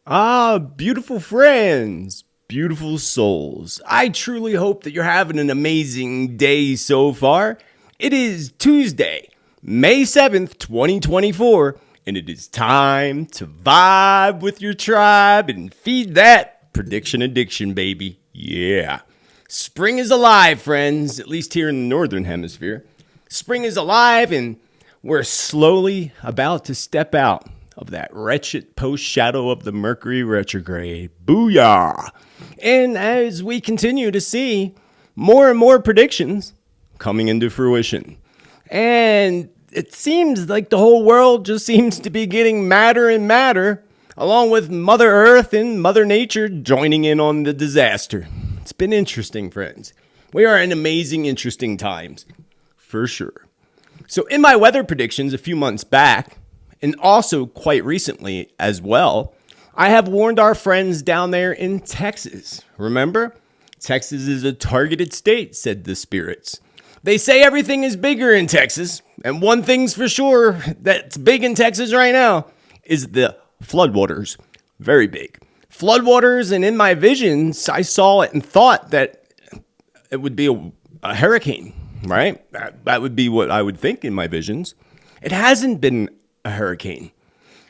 Beautiful friends, beautiful souls. I truly hope that you're having an amazing day so far. It is Tuesday, May 7th, 2024, and it is time to vibe with your tribe and feed that prediction addiction, baby. Yeah. Spring is alive, friends, at least here in the Northern Hemisphere. Spring is alive, and we're slowly about to step out of that wretched post-shadow of the Mercury retrograde. Booyah! And as we continue to see more and more predictions coming into fruition. And it seems like the whole world just seems to be getting madder and madder, along with Mother Earth and Mother Nature joining in on the disaster. It's been interesting, friends. We are in amazing, interesting times, for sure. So in my weather predictions a few months back, and also quite recently as well, I have warned our friends down there in Texas. Remember? Texas is a targeted state, said the spirits. They say everything is bigger in Texas, and one thing's for sure that's big in Texas right now is the floodwaters. Very big. Floodwaters, and in my visions, I saw it and thought that it would be a hurricane, right? That would be what I would think in my visions. It hasn't been a hurricane.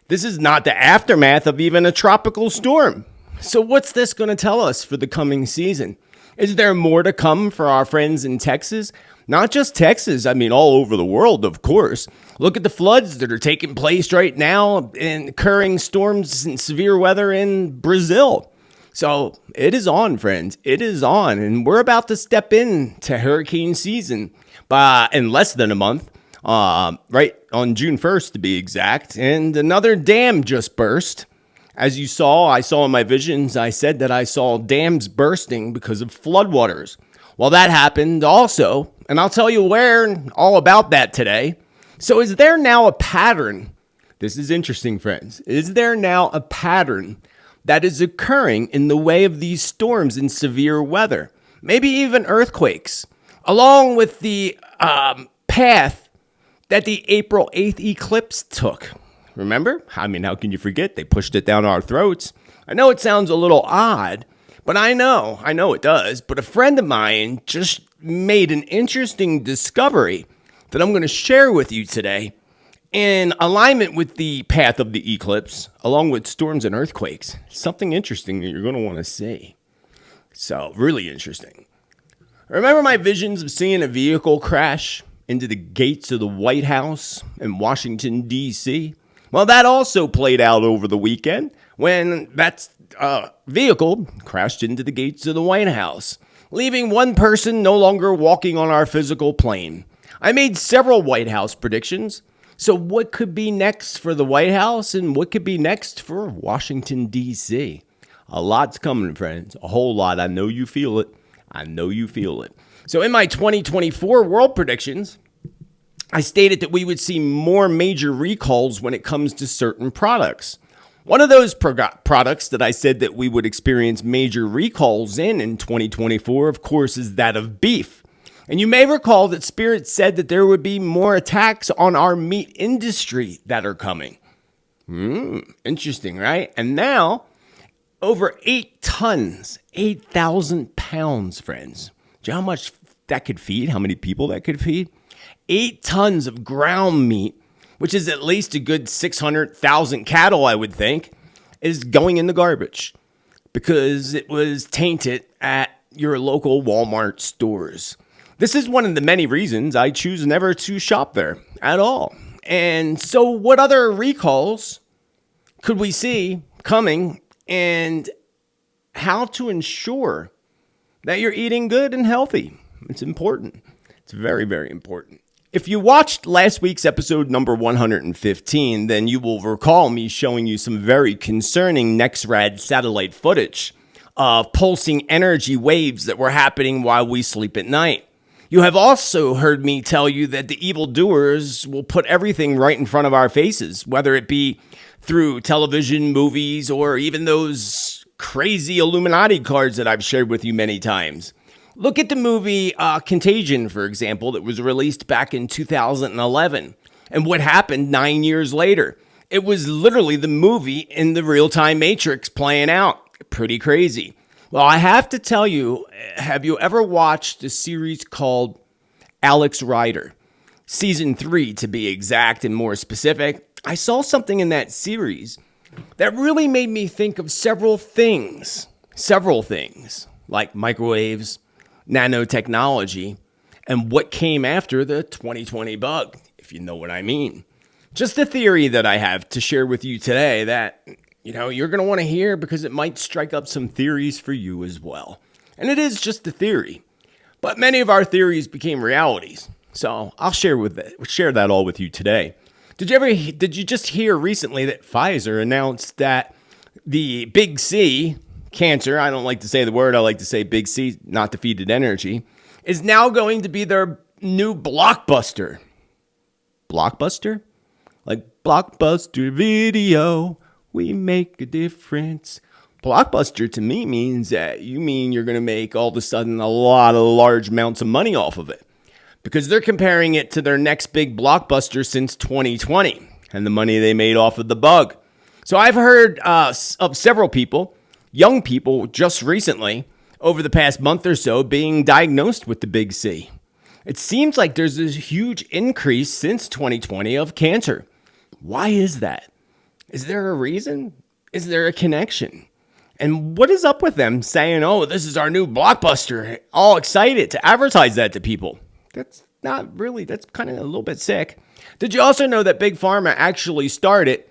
This is not the aftermath of even a tropical storm. So what's this going to tell us for the coming season? Is there more to come for our friends in Texas? Not just Texas, I mean all over the world, of course. Look at the floods that are taking place right now and occurring storms and severe weather in Brazil. So it is on, friends. It is on. And we're about to step into hurricane season in less than a month. Right on June 1st to be exact, and another dam just burst. As you saw, I saw in my visions, I said that I saw dams bursting because of floodwaters. Well, that happened also, and I'll tell you where and all about that today. So is there now a pattern? This is interesting, friends. Is there now a pattern that is occurring in the way of these storms and severe weather? Maybe even earthquakes, along with the path that the April 8th eclipse took. Remember? I mean, how can you forget? They pushed it down our throats. I know it sounds a little odd, but I know it does. But a friend of mine just made an interesting discovery that I'm going to share with you today in alignment with the path of the eclipse, along with storms and earthquakes. Something interesting that you're going to want to see. So, really interesting. Remember my visions of seeing a vehicle crash into the gates of the White House in Washington, D.C.? Well, that also played out over the weekend when that vehicle crashed into the gates of the White House, leaving one person no longer walking on our physical plane. I made several White House predictions. So what could be next for the White House and what could be next for Washington, D.C.? A lot's coming, friends. A whole lot. I know you feel it. I know you feel it. So in my 2024 world predictions, I stated that we would see more major recalls when it comes to certain products. One of those products that I said that we would experience major recalls in 2024, of course, is that of beef. And you may recall that Spirit said that there would be more attacks on our meat industry that are coming. Interesting, right? And now, over 8 tons, 8,000 pounds, friends. Do you know how much that could feed? How many people that could feed? 8 tons of ground meat, which is at least a good 600,000 cattle, I would think, is going in the garbage because it was tainted at your local Walmart stores. This is one of the many reasons I choose never to shop there at all. And so what other recalls could we see coming, and how to ensure that you're eating good and healthy? It's important. It's very, very important. If you watched last week's episode number 115, then you will recall me showing you some very concerning NexRad satellite footage of pulsing energy waves that were happening while we sleep at night. You have also heard me tell you that the evildoers will put everything right in front of our faces, whether it be through television, movies, or even those crazy Illuminati cards that I've shared with you many times. Look at the movie Contagion, for example, that was released back in 2011. And what happened 9 years later? It was literally the movie in the real-time Matrix playing out. Pretty crazy. Well, I have to tell you, have you ever watched a series called Alex Rider? Season 3, to be exact and more specific. I saw something in that series that really made me think of several things, like microwaves, nanotechnology, and what came after the 2020 bug, if you know what I mean. Just a theory that I have to share with you today that, you're going to want to hear because it might strike up some theories for you as well. And it is just a theory, but many of our theories became realities. So I'll share that all with you today. Did you just hear recently that Pfizer announced that the big C, cancer, I don't like to say the word, I like to say big C, not defeated energy, is now going to be their new blockbuster. Blockbuster? Like Blockbuster Video, we make a difference. Blockbuster to me means that you're going to make all of a sudden a lot of large amounts of money off of it. Because they're comparing it to their next big blockbuster since 2020 and the money they made off of the bug. So I've heard of several people, young people just recently, over the past month or so, being diagnosed with the big C. It seems like there's a huge increase since 2020 of cancer. Why is that? Is there a reason? Is there a connection? And what is up with them saying, oh, this is our new blockbuster, all excited to advertise that to people? That's not really, that's kind of a little bit sick. Did you also know that Big Pharma actually started,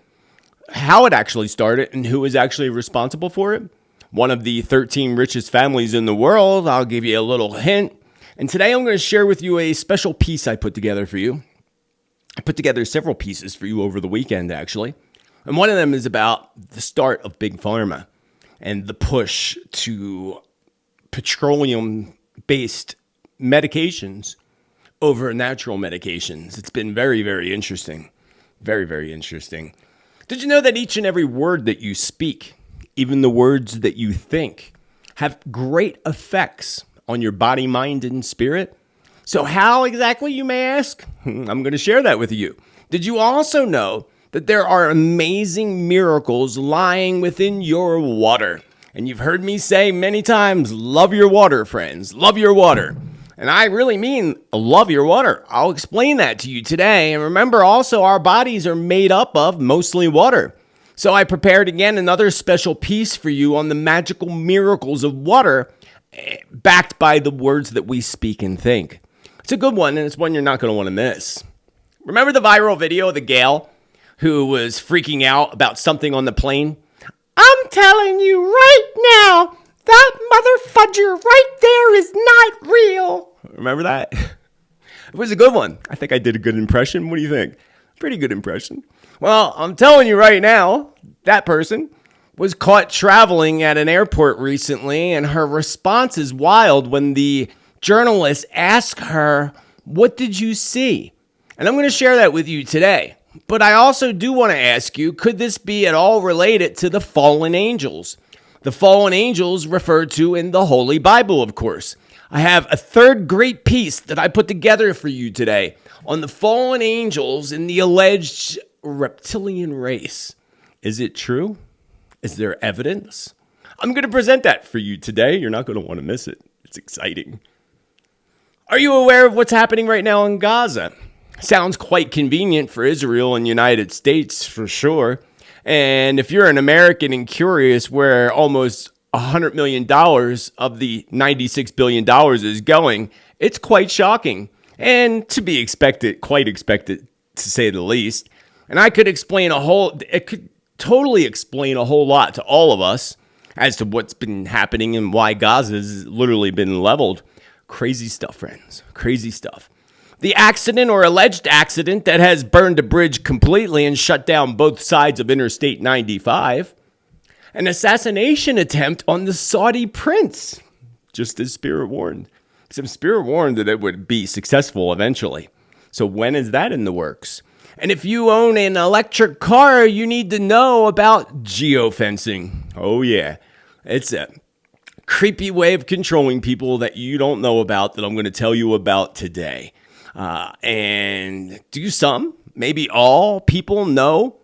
how it actually started, and who is actually responsible for it? One of the 13 richest families in the world. I'll give you a little hint. And today I'm going to share with you a special piece I put together for you. I put together several pieces for you over the weekend, actually. And one of them is about the start of Big Pharma and the push to petroleum-based medications over natural medications. It's been very, very interesting. Very, very interesting. Did you know that each and every word that you speak, even the words that you think, have great effects on your body, mind, and spirit? So how exactly, you may ask? I'm going to share that with you. Did you also know that there are amazing miracles lying within your water? And you've heard me say many times, love your water, friends. Love your water. And I really mean love your water. I'll explain that to you today. And remember also, our bodies are made up of mostly water. So I prepared again another special piece for you on the magical miracles of water, backed by the words that we speak and think. It's a good one, and it's one you're not going to want to miss. Remember the viral video of the gal who was freaking out about something on the plane? I'm telling you right now, that mother fudger right there is not real. Remember that? It was a good one. I think I did a good impression. What do you think? Pretty good impression. Well, I'm telling you right now, that person was caught traveling at an airport recently, and her response is wild when the journalist asked her, what did you see? And I'm going to share that with you today. But I also do want to ask you, could this be at all related to the fallen angels? The fallen angels referred to in the Holy Bible, of course. I have a third great piece that I put together for you today on the fallen angels and the alleged reptilian race. Is it true? Is there evidence? I'm going to present that for you today. You're not going to want to miss it. It's exciting. Are you aware of what's happening right now in Gaza? Sounds quite convenient for Israel and United States for sure. And if you're an American and curious where almost $100 million of the $96 billion is going, it's quite shocking and to be expected, quite expected to say the least. And it could totally explain a whole lot to all of us as to what's been happening and why Gaza has literally been leveled. Crazy stuff, friends. Crazy stuff. The accident or alleged accident that has burned a bridge completely and shut down both sides of Interstate 95. An assassination attempt on the Saudi prince, just as Spirit warned. Except Spirit warned that it would be successful eventually. So when is that in the works? And if you own an electric car, you need to know about geofencing. Oh yeah, it's a creepy way of controlling people that you don't know about that I'm going to tell you about today. And do some, maybe all people know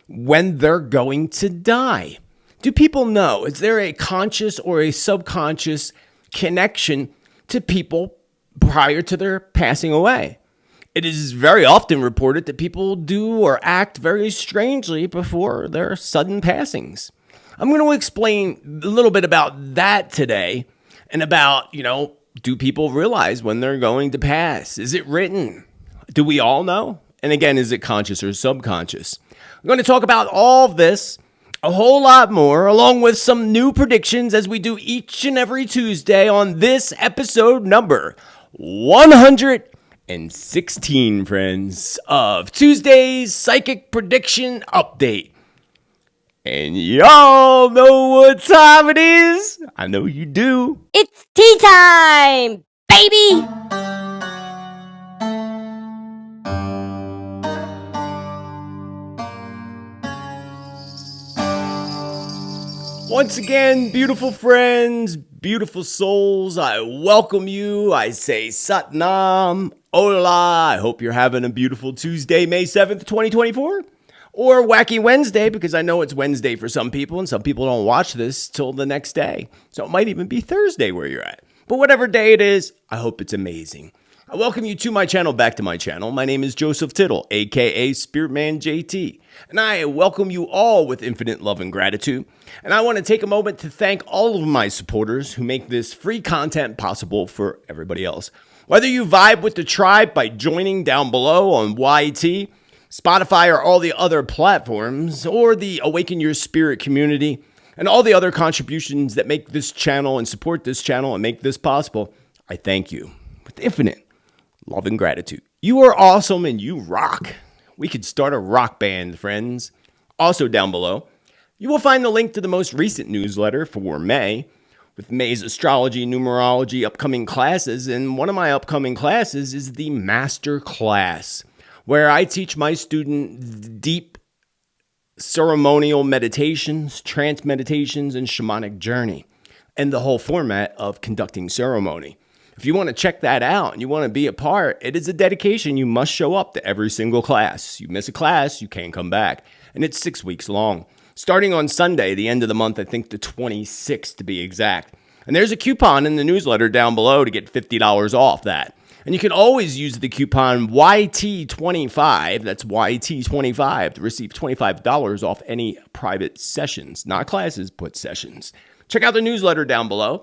when they're going to die? Do people know? Is there a conscious or a subconscious connection to people prior to their passing away? It is very often reported that people do or act very strangely before their sudden passings. I'm going to explain a little bit about that today and about, do people realize when they're going to pass? Is it written? Do we all know? And again, is it conscious or subconscious? I'm going to talk about all of this, a whole lot more, along with some new predictions as we do each and every Tuesday on this episode number 116, friends, of Tuesday's Psychic Prediction Update. And y'all know what time it is. I know you do. It's tea time, baby! Once again, beautiful friends, beautiful souls, I welcome you. I say Satnam, Hola. I hope you're having a beautiful Tuesday, May 7th, 2024. Or Wacky Wednesday, because I know it's Wednesday for some people, and some people don't watch this till the next day. So it might even be Thursday where you're at. But whatever day it is, I hope it's amazing. I welcome you to my channel, back to my channel. My name is Joseph Tittel, a.k.a. Spiritman JT. And I welcome you all with infinite love and gratitude. And I want to take a moment to thank all of my supporters who make this free content possible for everybody else. Whether you vibe with the tribe by joining down below on YT, Spotify, or all the other platforms, or the Awaken Your Spirit community, and all the other contributions that make this channel and support this channel and make this possible, I thank you with infinite love and gratitude. You are awesome and you rock. We could start a rock band, friends. Also down below, you will find the link to the most recent newsletter for May, with May's astrology, numerology, upcoming classes, and one of my upcoming classes is the Master Class, where I teach my students deep ceremonial meditations, trance meditations, and shamanic journey, and the whole format of conducting ceremony. If you want to check that out and you want to be a part, it is a dedication. You must show up to every single class. You miss a class, you can't come back. And it's 6 weeks long. Starting on Sunday, the end of the month, I think the 26th to be exact. And there's a coupon in the newsletter down below to get $50 off that. And you can always use the coupon YT25, that's YT25, to receive $25 off any private sessions. Not classes, but sessions. Check out the newsletter down below.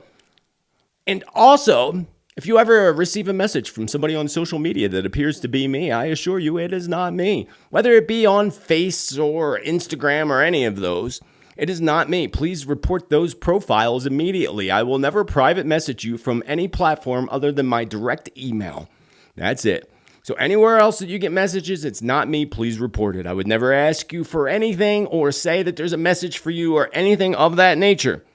And also, if you ever receive a message from somebody on social media that appears to be me, I assure you it is not me. Whether it be on Face or Instagram or any of those, it is not me. Please report those profiles immediately. I will never private message you from any platform other than my direct email. That's it. So anywhere else that you get messages, it's not me. Please report it. I would never ask you for anything or say that there's a message for you or anything of that nature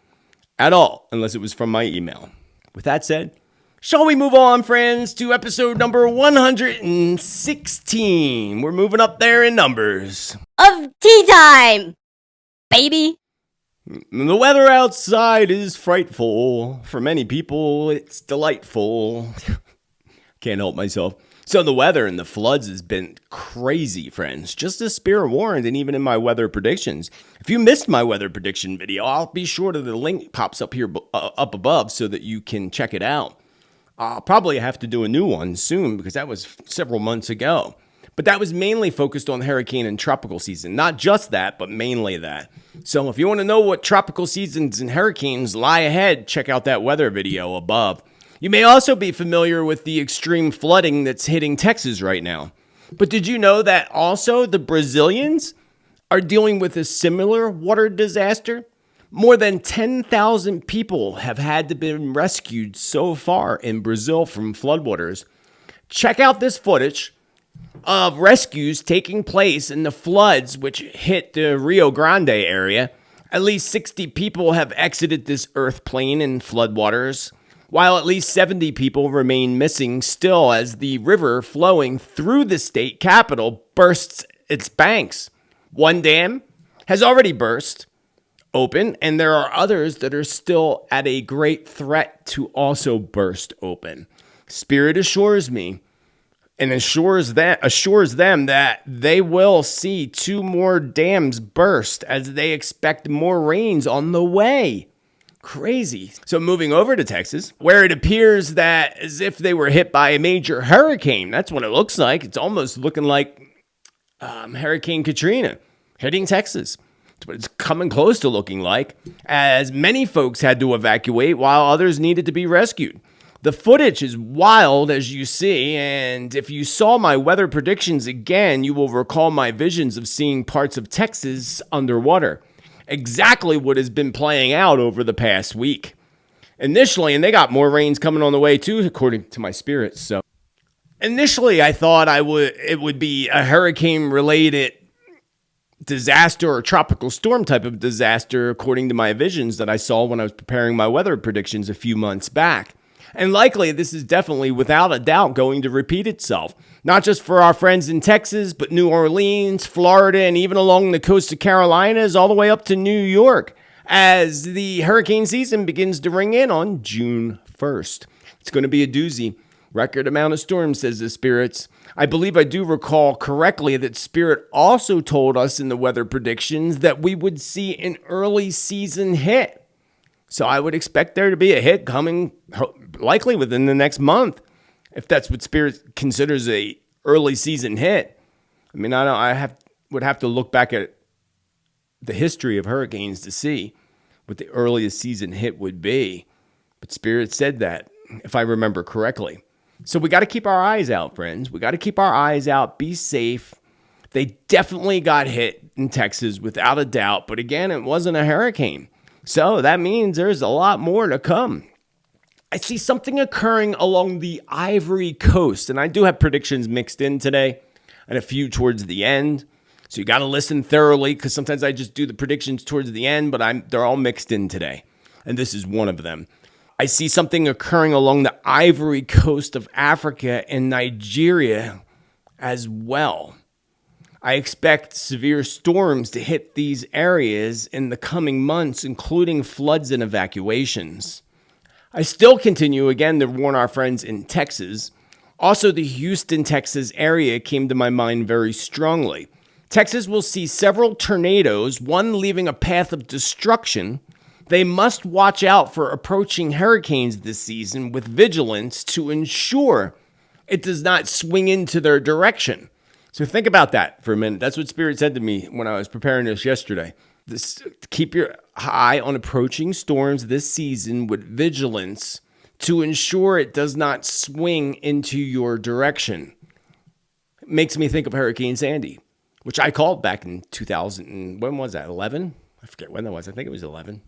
at all, unless it was from my email. With that said, shall we move on, friends, to episode number 116? We're moving up there in numbers. Of tea time, baby! The weather outside is frightful. For many people, it's delightful. Can't help myself. So the weather and the floods has been crazy, friends. Just as Spirit warned, and even in my weather predictions. If you missed my weather prediction video, I'll be sure that the link pops up here up above so that you can check it out. I'll probably have to do a new one soon because that was several months ago. But that was mainly focused on hurricane and tropical season. Not just that, but mainly that. So if you want to know what tropical seasons and hurricanes lie ahead, check out that weather video above. You may also be familiar with the extreme flooding that's hitting Texas right now. But did you know that also the Brazilians are dealing with a similar water disaster? More than 10,000 people have had to be rescued so far in Brazil from floodwaters. Check out this footage of rescues taking place in the floods which hit the Rio Grande area. At least 60 people have exited this earth plane in floodwaters, while at least 70 people remain missing still as the river flowing through the state capital bursts its banks. One dam has already burst open, and there are others that are still at a great threat to also burst open. Spirit assures me and assures them that they will see 2 more dams burst as they expect more rains on the way. Crazy. So moving over to Texas, where it appears that as if they were hit by a major hurricane. That's what it looks like. It's almost looking like Hurricane Katrina hitting Texas. That's what it's coming close to looking like, as many folks had to evacuate while others needed to be rescued. The footage is wild, as you see, and if you saw my weather predictions again, you will recall my visions of seeing parts of Texas underwater. Exactly what has been playing out over the past week. Initially, and they got more rains coming on the way too, according to my spirits. So initially, I thought it would be a hurricane-related disaster or tropical storm type of disaster, according to my visions that I saw when I was preparing my weather predictions a few months back. And likely, this is definitely, without a doubt, going to repeat itself. Not just for our friends in Texas, but New Orleans, Florida, and even along the coast of Carolinas, all the way up to New York, as the hurricane season begins to ring in on June 1st. It's going to be a doozy. Record amount of storms, says the spirits. I believe I do recall correctly that Spirit also told us in the weather predictions that we would see an early season hit. So I would expect there to be a hit coming likely within the next month, if that's what Spirit considers a early season hit. I mean, would have to look back at the history of hurricanes to see what the earliest season hit would be. But Spirit said that, if I remember correctly. So we got to keep our eyes out, friends. We got to keep our eyes out. Be safe. They definitely got hit in Texas without a doubt. But again, it wasn't a hurricane. So that means there's a lot more to come. I see something occurring along the Ivory Coast, and I do have predictions mixed in today and a few towards the end. So you got to listen thoroughly, because sometimes I just do the predictions towards the end, but they're all mixed in today. And this is one of them. I see something occurring along the Ivory Coast of Africa and Nigeria as well. I expect severe storms to hit these areas in the coming months, including floods and evacuations. I still continue again to warn our friends in Texas. Also, the Houston, Texas area came to my mind very strongly. Texas will see several tornadoes, one leaving a path of destruction. They must watch out for approaching hurricanes this season with vigilance to ensure it does not swing into their direction. So think about that for a minute. That's what Spirit said to me when I was preparing this yesterday. Keep your eye on approaching storms this season with vigilance to ensure it does not swing into your direction. It makes me think of Hurricane Sandy, which I called back in 2000. When was that? 11? I forget when that was. I think it was 11.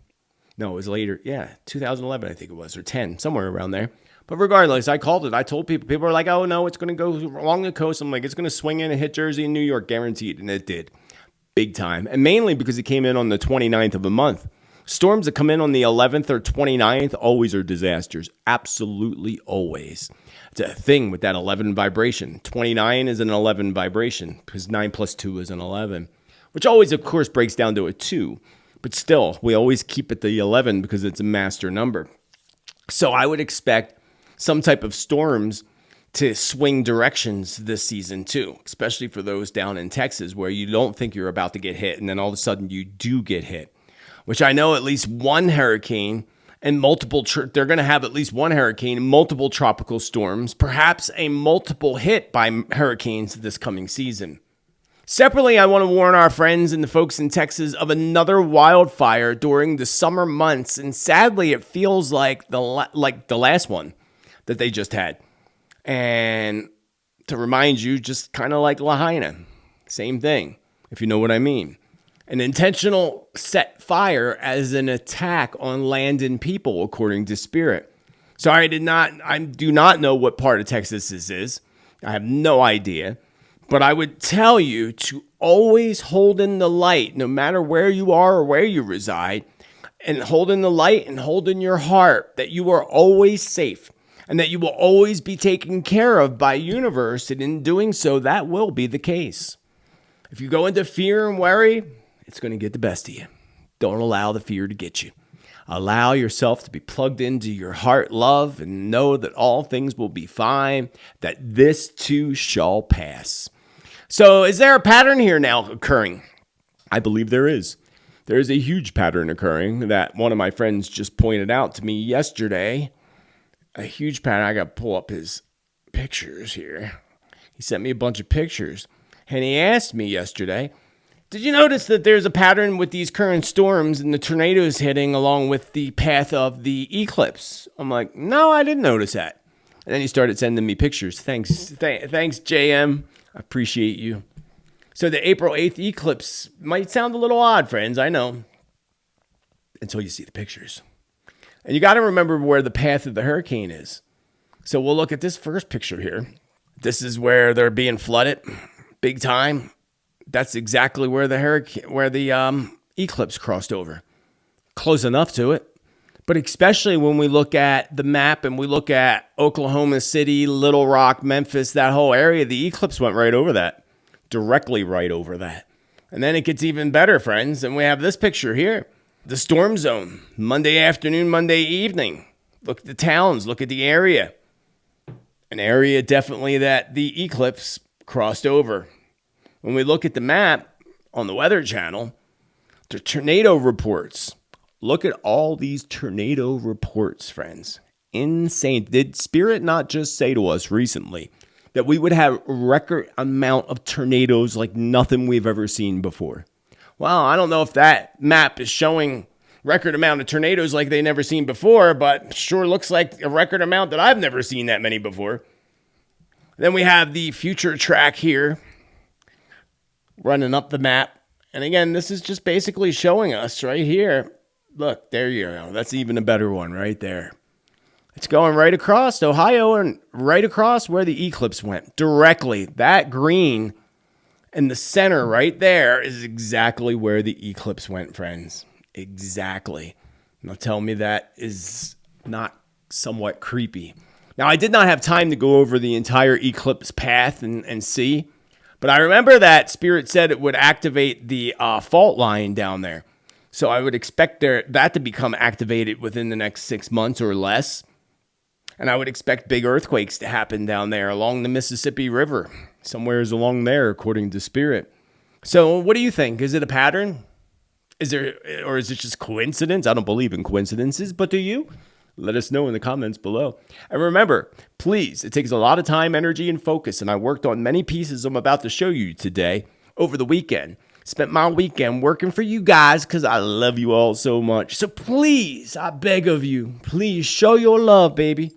No, it was later. Yeah, 2011, I think it was, or 10, somewhere around there. But regardless, I called it. I told people. People were like, oh, no, it's going to go along the coast. I'm like, it's going to swing in and hit Jersey and New York, guaranteed. And it did. Big time. And mainly because it came in on the 29th of a month. Storms that come in on the 11th or 29th always are disasters. Absolutely always. It's a thing with that 11 vibration. 29 is an 11 vibration because 9 plus 2 is an 11, which always, of course, breaks down to a 2. But still, we always keep it the 11 because it's a master number. So I would expect some type of storms to swing directions this season too, especially for those down in Texas where you don't think you're about to get hit, and then all of a sudden you do get hit, which I know at least one hurricane and multiple, they're going to have at least one hurricane and multiple tropical storms, perhaps a multiple hit by hurricanes this coming season. Separately, I want to warn our friends and the folks in Texas of another wildfire during the summer months, and sadly it feels like the last one that they just had. And to remind you, just kind of like Lahaina, same thing, if you know what I mean. An intentional set fire as an attack on land and people, according to Spirit. So I do not know what part of Texas this is. I have no idea. But I would tell you to always hold in the light, no matter where you are or where you reside, and hold in the light and hold in your heart that you are always safe and that you will always be taken care of by universe. And in doing so, that will be the case. If you go into fear and worry, it's going to get the best of you. Don't allow the fear to get you. Allow yourself to be plugged into your heart love and know that all things will be fine, that this too shall pass. So is there a pattern here now occurring? I believe there is. There is a huge pattern occurring that one of my friends just pointed out to me yesterday. A huge pattern. I got to pull up his pictures here. He sent me a bunch of pictures. And he asked me yesterday, did you notice that there's a pattern with these current storms and the tornadoes hitting along with the path of the eclipse? I'm like, no, I didn't notice that. And then he started sending me pictures. Thanks, JM. I appreciate you. So the April 8th eclipse might sound a little odd, friends. I know. Until you see the pictures. And you got to remember where the path of the hurricane is. So we'll look at this first picture here. This is where they're being flooded big time. That's exactly where the eclipse crossed over. Close enough to it. But especially when we look at the map and we look at Oklahoma City, Little Rock, Memphis, that whole area, the eclipse went right over that. Directly right over that. And then it gets even better, friends. And we have this picture here. The storm zone. Monday afternoon, Monday evening. Look at the towns. Look at the area. An area definitely that the eclipse crossed over. When we look at the map on the Weather Channel, the tornado reports. Look at all these tornado reports, friends. Insane. Did Spirit not just say to us recently that we would have a record amount of tornadoes like nothing we've ever seen before? Well, I don't know if that map is showing record amount of tornadoes like they never seen before, but sure looks like a record amount that I've never seen that many before. Then we have the future track here running up the map. And again, this is just basically showing us right here. Look, there you go. That's even a better one right there. It's going right across Ohio and right across where the eclipse went. Directly. That green in the center right there is exactly where the eclipse went, friends. Exactly. Now tell me that is not somewhat creepy. Now, I did not have time to go over the entire eclipse path and see, but I remember that Spirit said it would activate the fault line down there. So I would expect that to become activated within the next 6 months or less. And I would expect big earthquakes to happen down there along the Mississippi River, somewheres along there, according to Spirit. So what do you think? Is it a pattern? Or is it just coincidence? I don't believe in coincidences, but do you? Let us know in the comments below. And remember, please, it takes a lot of time, energy, and focus. And I worked on many pieces I'm about to show you today over the weekend. Spent my weekend working for you guys because I love you all so much. So please, I beg of you, please show your love, baby,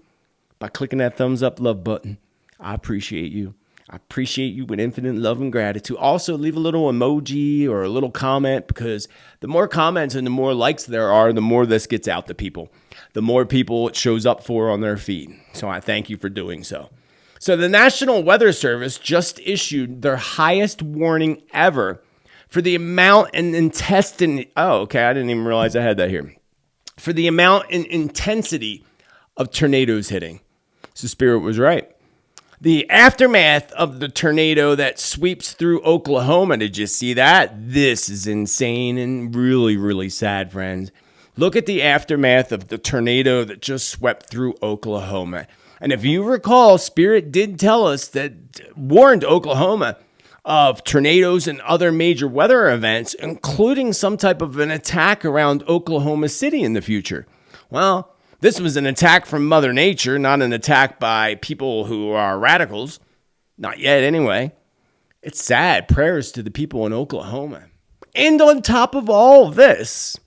by clicking that thumbs up love button. I appreciate you. I appreciate you with infinite love and gratitude. Also, leave a little emoji or a little comment, because the more comments and the more likes there are, the more this gets out to people. The more people it shows up for on their feed. So I thank you for doing so. So the National Weather Service just issued their highest warning ever for the amount and intensity. Oh, okay. I didn't even realize I had that here. For the amount and intensity of tornadoes hitting. So Spirit was right. The aftermath of the tornado that sweeps through Oklahoma, did you see that? This is insane and really, really sad, friends. Look at the aftermath of the tornado that just swept through Oklahoma. And if you recall, Spirit did tell us that, warned Oklahoma of tornadoes and other major weather events, including some type of an attack around Oklahoma City in the future. Well, this was an attack from Mother Nature, not an attack by people who are radicals. Not yet, anyway. It's sad. Prayers to the people in Oklahoma. And on top of all this,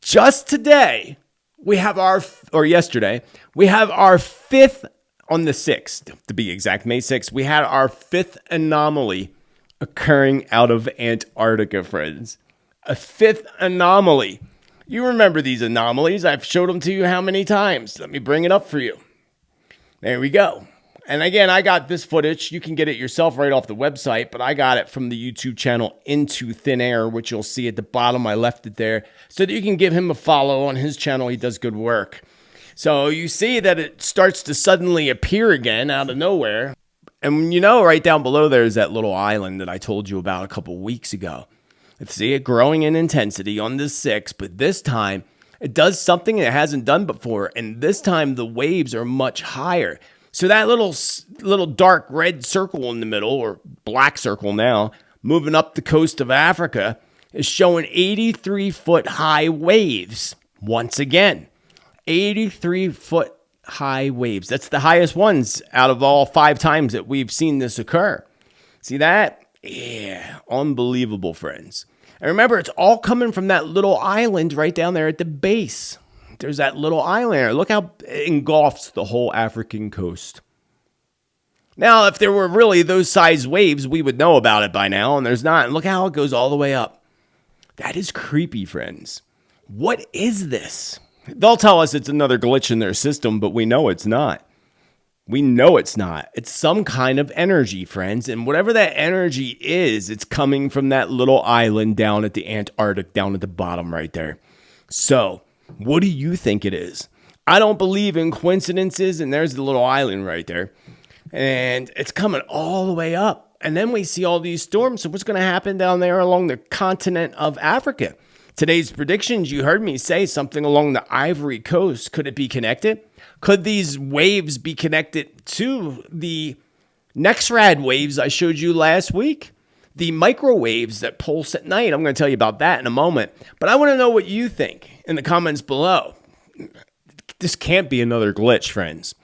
just today, yesterday, we have our fifth, on the 6th, to be exact, May 6th, we had our fifth anomaly occurring out of Antarctica, friends. A fifth anomaly. You remember these anomalies. I've showed them to you how many times? Let me bring it up for you. There we go. And again, I got this footage. You can get it yourself right off the website, but I got it from the YouTube channel Into Thin Air, which you'll see at the bottom. I left it there so that you can give him a follow on his channel. He does good work. So you see that it starts to suddenly appear again out of nowhere. And you know, right down below there is that little island that I told you about a couple weeks ago. Let's see it growing in intensity on the 6th, but this time It does something it hasn't done before, and this time the waves are much higher. So that little dark red circle in the middle, or black circle now, moving up the coast of Africa, is showing 83-foot high waves. Once again, 83-foot high waves. That's the highest ones out of all 5 times that we've seen this occur. See that? Yeah, unbelievable, friends. And remember, it's all coming from that little island right down there at the base. There's that little island there. Look how it engulfs the whole African coast. Now, if there were really those size waves, we would know about it by now, and there's not. And look how it goes all the way up. That is creepy, friends. What is this? They'll tell us it's another glitch in their system, but we know it's not. We know it's not. It's some kind of energy, friends. And whatever that energy is, it's coming from that little island down at the Antarctic, down at the bottom right there. So, what do you think it is? I don't believe in coincidences, and there's the little island right there. And it's coming all the way up. And then we see all these storms. So what's going to happen down there along the continent of Africa? Today's predictions, you heard me say something along the Ivory Coast. Could it be connected? Could these waves be connected to the NexRad waves I showed you last week? The microwaves that pulse at night. I'm going to tell you about that in a moment. But I want to know what you think in the comments below. This can't be another glitch, friends.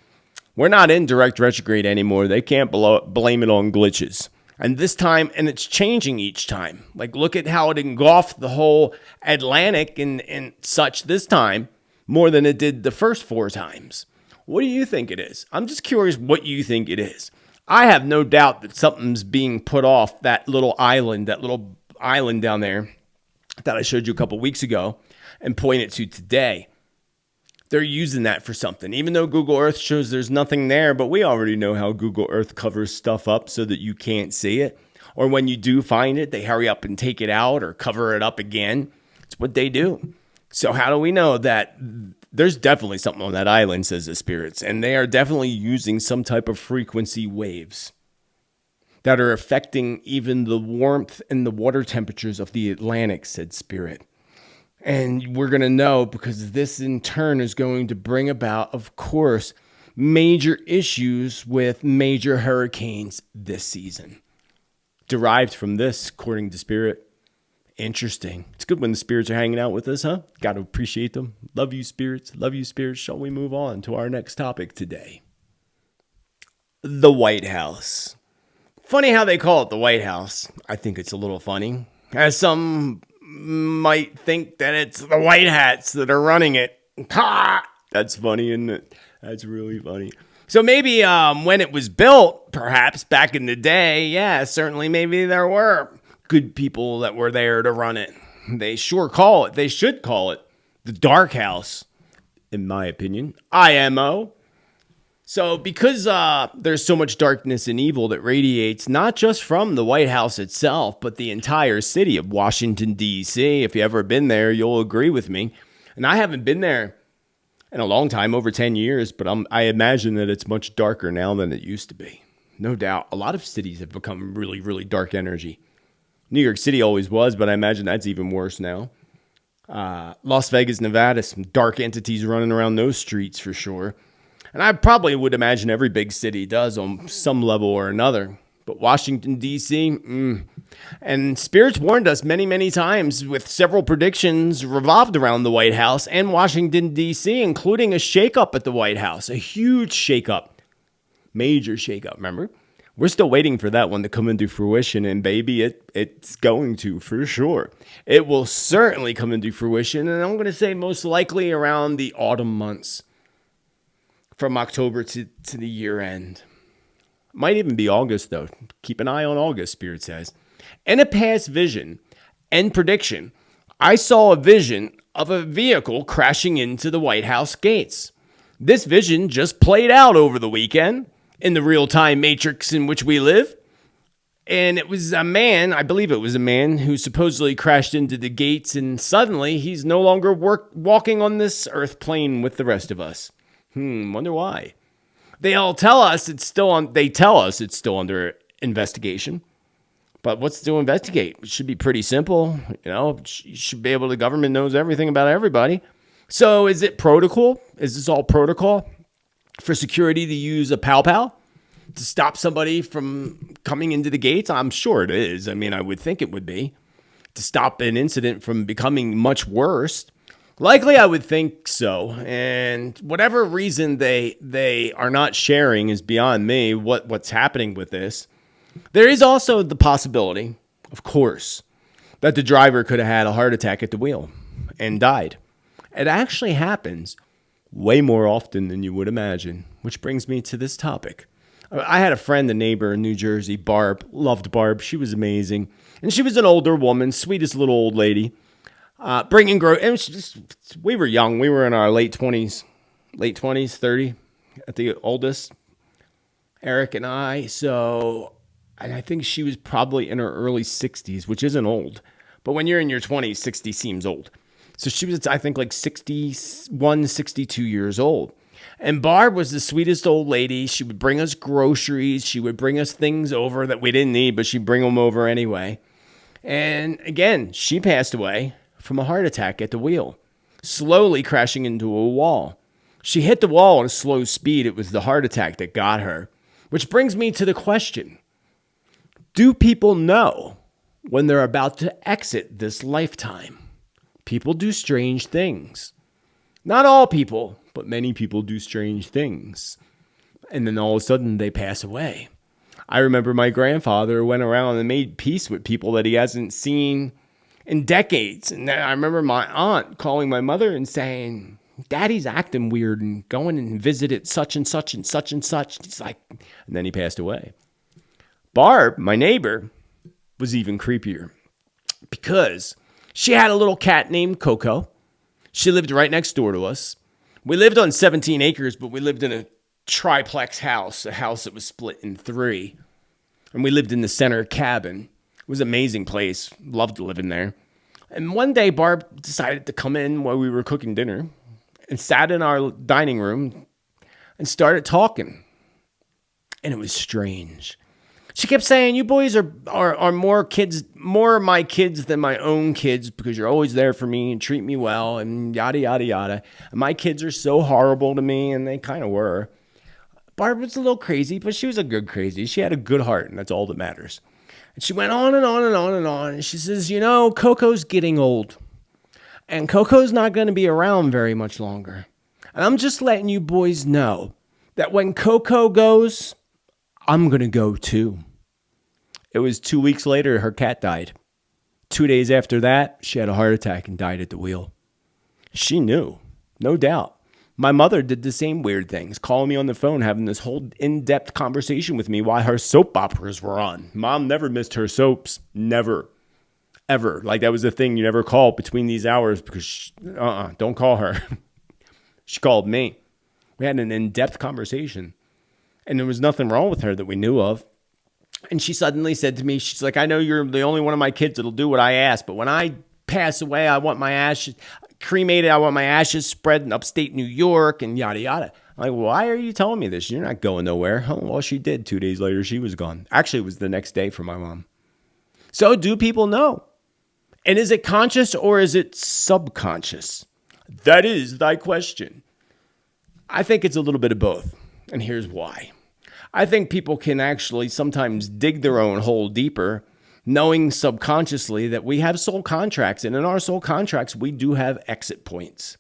We're not in direct retrograde anymore. They can't blame it on glitches. And this time, and it's changing each time. Like, look at how it engulfed the whole Atlantic and such this time more than it did the first 4 times. What do you think it is? I'm just curious what you think it is. I have no doubt that something's being put off that little island down there that I showed you a couple weeks ago and pointed to today. They're using that for something, even though Google Earth shows there's nothing there, but we already know how Google Earth covers stuff up so that you can't see it. Or when you do find it, they hurry up and take it out or cover it up again. It's what they do. So how do we know that there's definitely something on that island, says the spirits, and they are definitely using some type of frequency waves that are affecting even the warmth and the water temperatures of the Atlantic, said Spirit. And we're going to know because this in turn is going to bring about, of course, major issues with major hurricanes this season. Derived from this, according to Spirit. Interesting. It's good when the spirits are hanging out with us, huh? Got to appreciate them. Love you, spirits. Love you, spirits. Shall we move on to our next topic today? The White House. Funny how they call it the White House. I think it's a little funny. As some might think that it's the white hats that are running it. Ha! That's funny, isn't it? That's really funny. So maybe when it was built, perhaps back in the day, yeah, certainly maybe there were good people that were there to run it. They should call it the Dark House, in my opinion. IMO. So because there's so much darkness and evil that radiates not just from the White House itself, but the entire city of Washington, D.C. If you've ever been there, you'll agree with me. And I haven't been there in a long time, over 10 years, but I imagine that it's much darker now than it used to be. No doubt. A lot of cities have become really, really dark energy. New York City always was, but I imagine that's even worse now. Las Vegas, Nevada, some dark entities running around those streets for sure. And I probably would imagine every big city does on some level or another. But Washington, D.C., And spirits warned us many, many times with several predictions revolved around the White House and Washington, D.C., including a shakeup at the White House, a huge shakeup, major shakeup, remember? We're still waiting for that one to come into fruition, and baby, it's going to, for sure. It will certainly come into fruition, and I'm going to say most likely around the autumn months. From October to the year end. Might even be August, though. Keep an eye on August, Spirit says. In a past vision and prediction, I saw a vision of a vehicle crashing into the White House gates. This vision just played out over the weekend in the real-time matrix in which we live. And it was a man, I believe it was a man, who supposedly crashed into the gates, and suddenly he's no longer walking on this earth plane with the rest of us. Wonder why. They tell us it's still under investigation. But what's to investigate? It should be pretty simple. You should be able, the government knows everything about everybody. So is it protocol? Is this all protocol for security to use a pow-pow to stop somebody from coming into the gates? I'm sure it is. I mean, I would think it would be, to stop an incident from becoming much worse. Likely, I would think so. And whatever reason they are not sharing is beyond me, what's happening with this. There is also the possibility, of course, that the driver could have had a heart attack at the wheel and died. It actually happens way more often than you would imagine, which brings me to this topic. I had a friend, a neighbor in New Jersey, Barb. Loved Barb. She was amazing. And she was an older woman, sweetest little old lady. We were young. We were in our late 20s, 30 at the oldest, Eric and I. And I think she was probably in her early 60s, which isn't old. But when you're in your 20s, 60 seems old. So she was, I think, like 61, 62 years old. And Barb was the sweetest old lady. She would bring us groceries. She would bring us things over that we didn't need, but she'd bring them over anyway. And again, she passed away from a heart attack at the wheel, slowly crashing into a wall. She hit the wall at a slow speed. It was the heart attack that got her. Which brings me to the question, do people know when they're about to exit this lifetime? People do strange things. Not all people, but many people do strange things. And then all of a sudden they pass away. I remember my grandfather went around and made peace with people that he hasn't seen in decades. And then I remember my aunt calling my mother and saying, Daddy's acting weird and going and visited such and such and such and such. He's like, and then he passed away. Barb, my neighbor, was even creepier because she had a little cat named Coco. She lived right next door to us. We lived on 17 acres, but we lived in a triplex house, a house that was split in 3. And we lived in the center cabin. It was an amazing place. Loved living there. And one day, Barb decided to come in while we were cooking dinner and sat in our dining room and started talking. And it was strange. She kept saying, you boys are more my kids than my own kids because you're always there for me and treat me well and yada, yada, yada. And my kids are so horrible to me, and they kind of were. Barb was a little crazy, but she was a good crazy. She had a good heart, and that's all that matters. And she went on and on and on and on. And she says, Coco's getting old. And Coco's not going to be around very much longer. And I'm just letting you boys know that when Coco goes, I'm going to go too. It was 2 weeks later, her cat died. 2 days after that, she had a heart attack and died at the wheel. She knew, no doubt. My mother did the same weird things, calling me on the phone, having this whole in-depth conversation with me while her soap operas were on. Mom never missed her soaps. Never. Ever. Like that was the thing. You never call between these hours because, don't call her. She called me. We had an in-depth conversation. And there was nothing wrong with her that we knew of. And she suddenly said to me, she's like, I know you're the only one of my kids that'll do what I ask, but when I pass away, I want my ashes cremated. I want my ashes spread in upstate New York and yada, yada. I'm like, why are you telling me this? You're not going nowhere. Oh, well, she did. 2 days later, she was gone. Actually, it was the next day for my mom. So do people know? And is it conscious or is it subconscious? That is thy question. I think it's a little bit of both. And here's why. I think people can actually sometimes dig their own hole deeper, knowing subconsciously that we have soul contracts. And in our soul contracts, we do have exit points.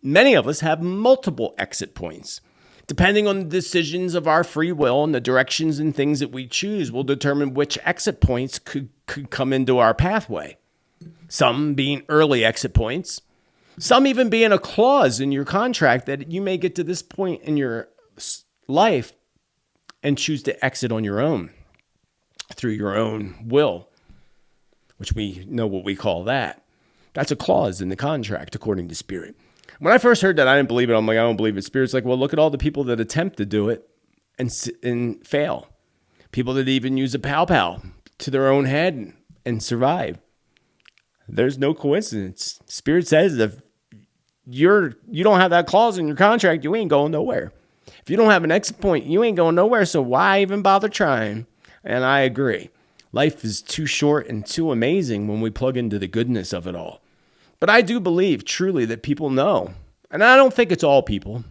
Many of us have multiple exit points. Depending on the decisions of our free will and the directions and things that we choose will determine which exit points could come into our pathway. Some being early exit points. Some even being a clause in your contract that you may get to this point in your life and choose to exit on your own through your own will, which we know what we call that. That's a clause in the contract, according to Spirit. When I first heard that, I didn't believe it. I'm like, I don't believe it. Spirit's like, well, look at all the people that attempt to do it and fail. People that even use a pow-pow to their own head and survive. There's no coincidence. Spirit says if you don't have that clause in your contract, you ain't going nowhere. If you don't have an exit point, you ain't going nowhere, so why even bother trying? And I agree. Life is too short and too amazing when we plug into the goodness of it all. But I do believe truly that people know And I don't think it's all people,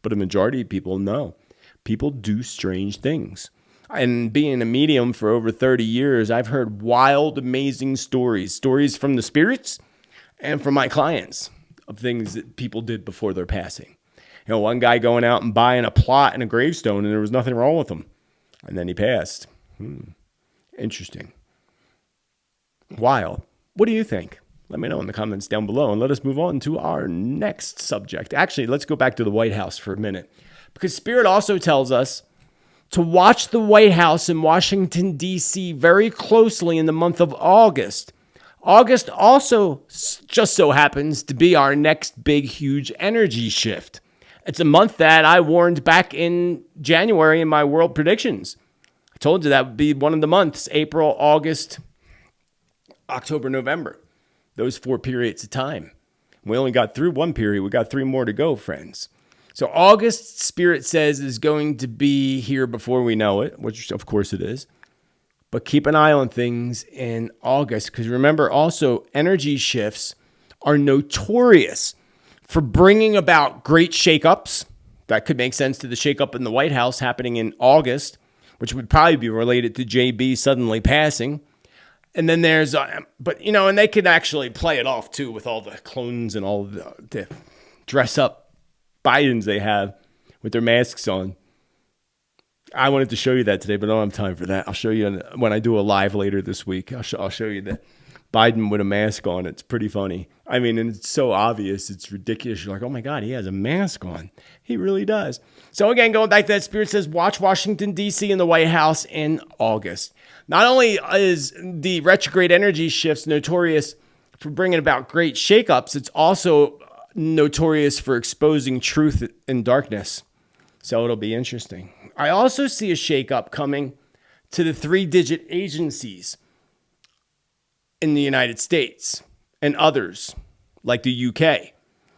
but a majority of people know. People do strange things. And being a medium for over 30 years, I've heard wild, amazing stories from the spirits and from my clients of things that people did before their passing. You know, one guy going out and buying a plot and a gravestone, and there was nothing wrong with him. And then he passed. Interesting. Wild. What do you think? Let me know in the comments down below, and let us move on to our next subject. Actually, let's go back to the White House for a minute, because Spirit also tells us to watch the White House in Washington, D.C. very closely in the month of August. August also just so happens to be our next big, huge energy shift. It's a month that I warned back in January in my world predictions. I told you that would be one of the months: April, August, October, November. Those 4 periods of time. We only got through one period. We got 3 more to go, friends. So August, Spirit says, is going to be here before we know it, which of course it is. But keep an eye on things in August, because remember also, energy shifts are notorious for bringing about great shakeups. That could make sense to the shakeup in the White House happening in August, which would probably be related to JB suddenly passing. And then there's, and they could actually play it off too with all the clones and all the dress up Bidens they have with their masks on. I wanted to show you that today, but I don't have time for that. I'll show you when I do a live later this week. I'll show you the Biden with a mask on. It's pretty funny. I mean, and it's so obvious. It's ridiculous. You're like, oh my God, he has a mask on. He really does. So again, going back to that, Spirit says, watch Washington, D.C. and the White House in August. Not only is the retrograde energy shifts notorious for bringing about great shakeups, it's also notorious for exposing truth in darkness. So it'll be interesting. I also see a shakeup coming to the 3-digit agencies in the United States and others like the UK.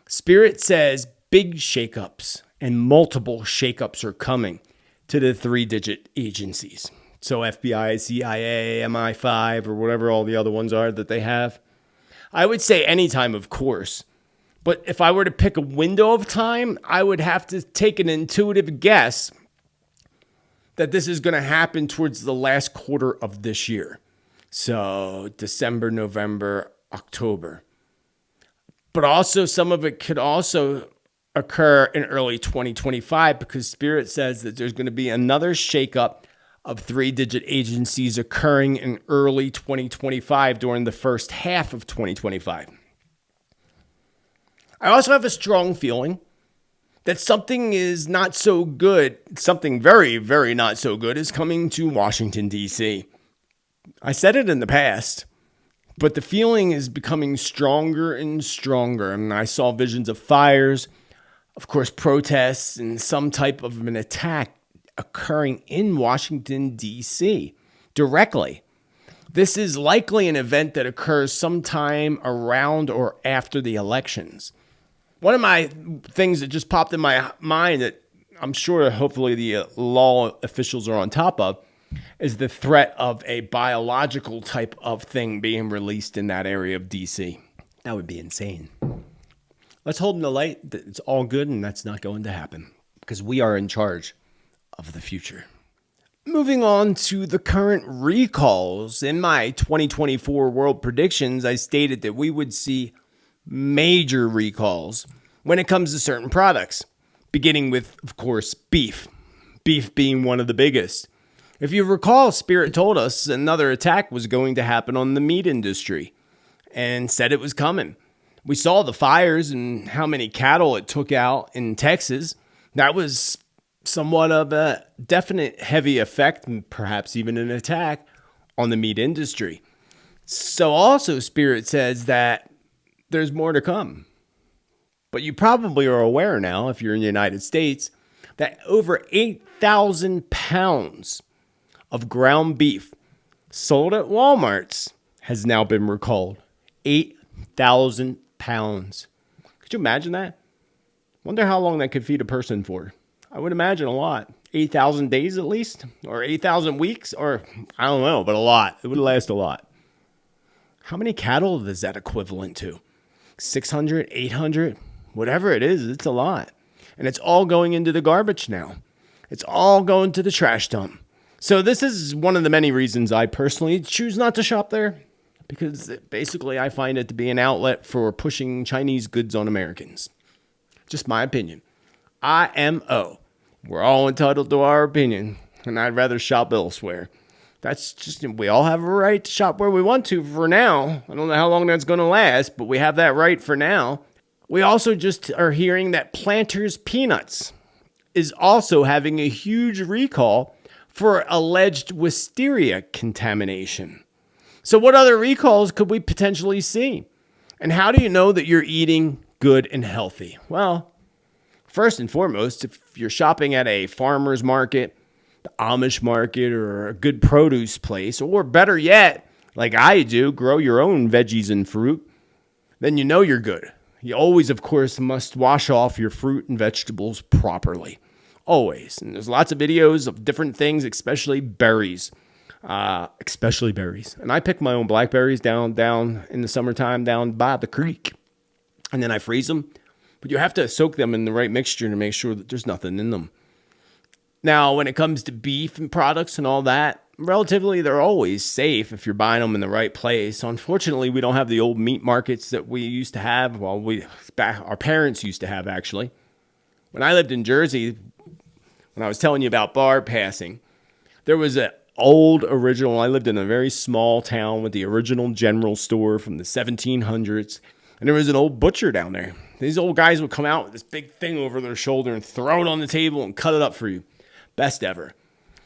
Spirit says big shakeups and multiple shakeups are coming to the 3-digit agencies. So FBI, CIA, MI5, or whatever all the other ones are that they have. I would say anytime, of course. But if I were to pick a window of time, I would have to take an intuitive guess that this is going to happen towards the last quarter of this year. So December, November, October. But also some of it could also occur in early 2025, because Spirit says that there's going to be another shakeup of 3-digit agencies occurring in early 2025 during the first half of 2025. I also have a strong feeling that something is not so good, something very, very not so good is coming to Washington, D.C. I said it in the past, but the feeling is becoming stronger and stronger. And I saw visions of fires, of course, protests, and some type of an attack occurring in Washington, D.C. directly. This is likely an event that occurs sometime around or after the elections. One of my things that just popped in my mind that I'm sure hopefully the law officials are on top of is the threat of a biological type of thing being released in that area of D.C. That would be insane. Let's hold in the light that it's all good and that's not going to happen, because we are in charge of the future. Moving on to the current recalls. In my 2024 world predictions, I stated that we would see major recalls when it comes to certain products, beginning with, of course, beef. Beef being one of the biggest. If you recall, Spirit told us another attack was going to happen on the meat industry and said it was coming. We saw the fires and how many cattle it took out in Texas. That was somewhat of a definite heavy effect, and perhaps even an attack on the meat industry. So also Spirit says that there's more to come. But you probably are aware now, if you're in the United States, that over 8,000 pounds of ground beef sold at Walmart's has now been recalled. 8,000 pounds. Could you imagine that? Wonder how long that could feed a person for. I would imagine a lot. 8,000 days at least, or 8,000 weeks, or I don't know, but a lot. It would last a lot. How many cattle is that equivalent to? 600, 800? Whatever it is, it's a lot. And it's all going into the garbage now. It's all going to the trash dump. So this is one of the many reasons I personally choose not to shop there, because basically I find it to be an outlet for pushing Chinese goods on Americans. Just my opinion. IMO. We're all entitled to our opinion, and I'd rather shop elsewhere. That's just, we all have a right to shop where we want to for now. I don't know how long that's going to last, but we have that right for now. We also just are hearing that Planters Peanuts is also having a huge recall for alleged wisteria contamination. So what other recalls could we potentially see? And how do you know that you're eating good and healthy? Well, first and foremost, if you're shopping at a farmer's market, the Amish market, or a good produce place, or better yet, like I do, grow your own veggies and fruit, then you know you're good. You always, of course, must wash off your fruit and vegetables properly. Always. And there's lots of videos of different things, especially berries. And I pick my own blackberries down in the summertime down by the creek. And then I freeze them. But you have to soak them in the right mixture to make sure that there's nothing in them. Now, when it comes to beef and products and all that, relatively, they're always safe if you're buying them in the right place. Unfortunately, we don't have the old meat markets that we used to have. Well, our parents used to have, actually. When I lived in Jersey, when I was telling you about bar passing, there was an old original. I lived in a very small town with the original general store from the 1700s. And there was an old butcher down there. These old guys would come out with this big thing over their shoulder and throw it on the table and cut it up for you. Best ever.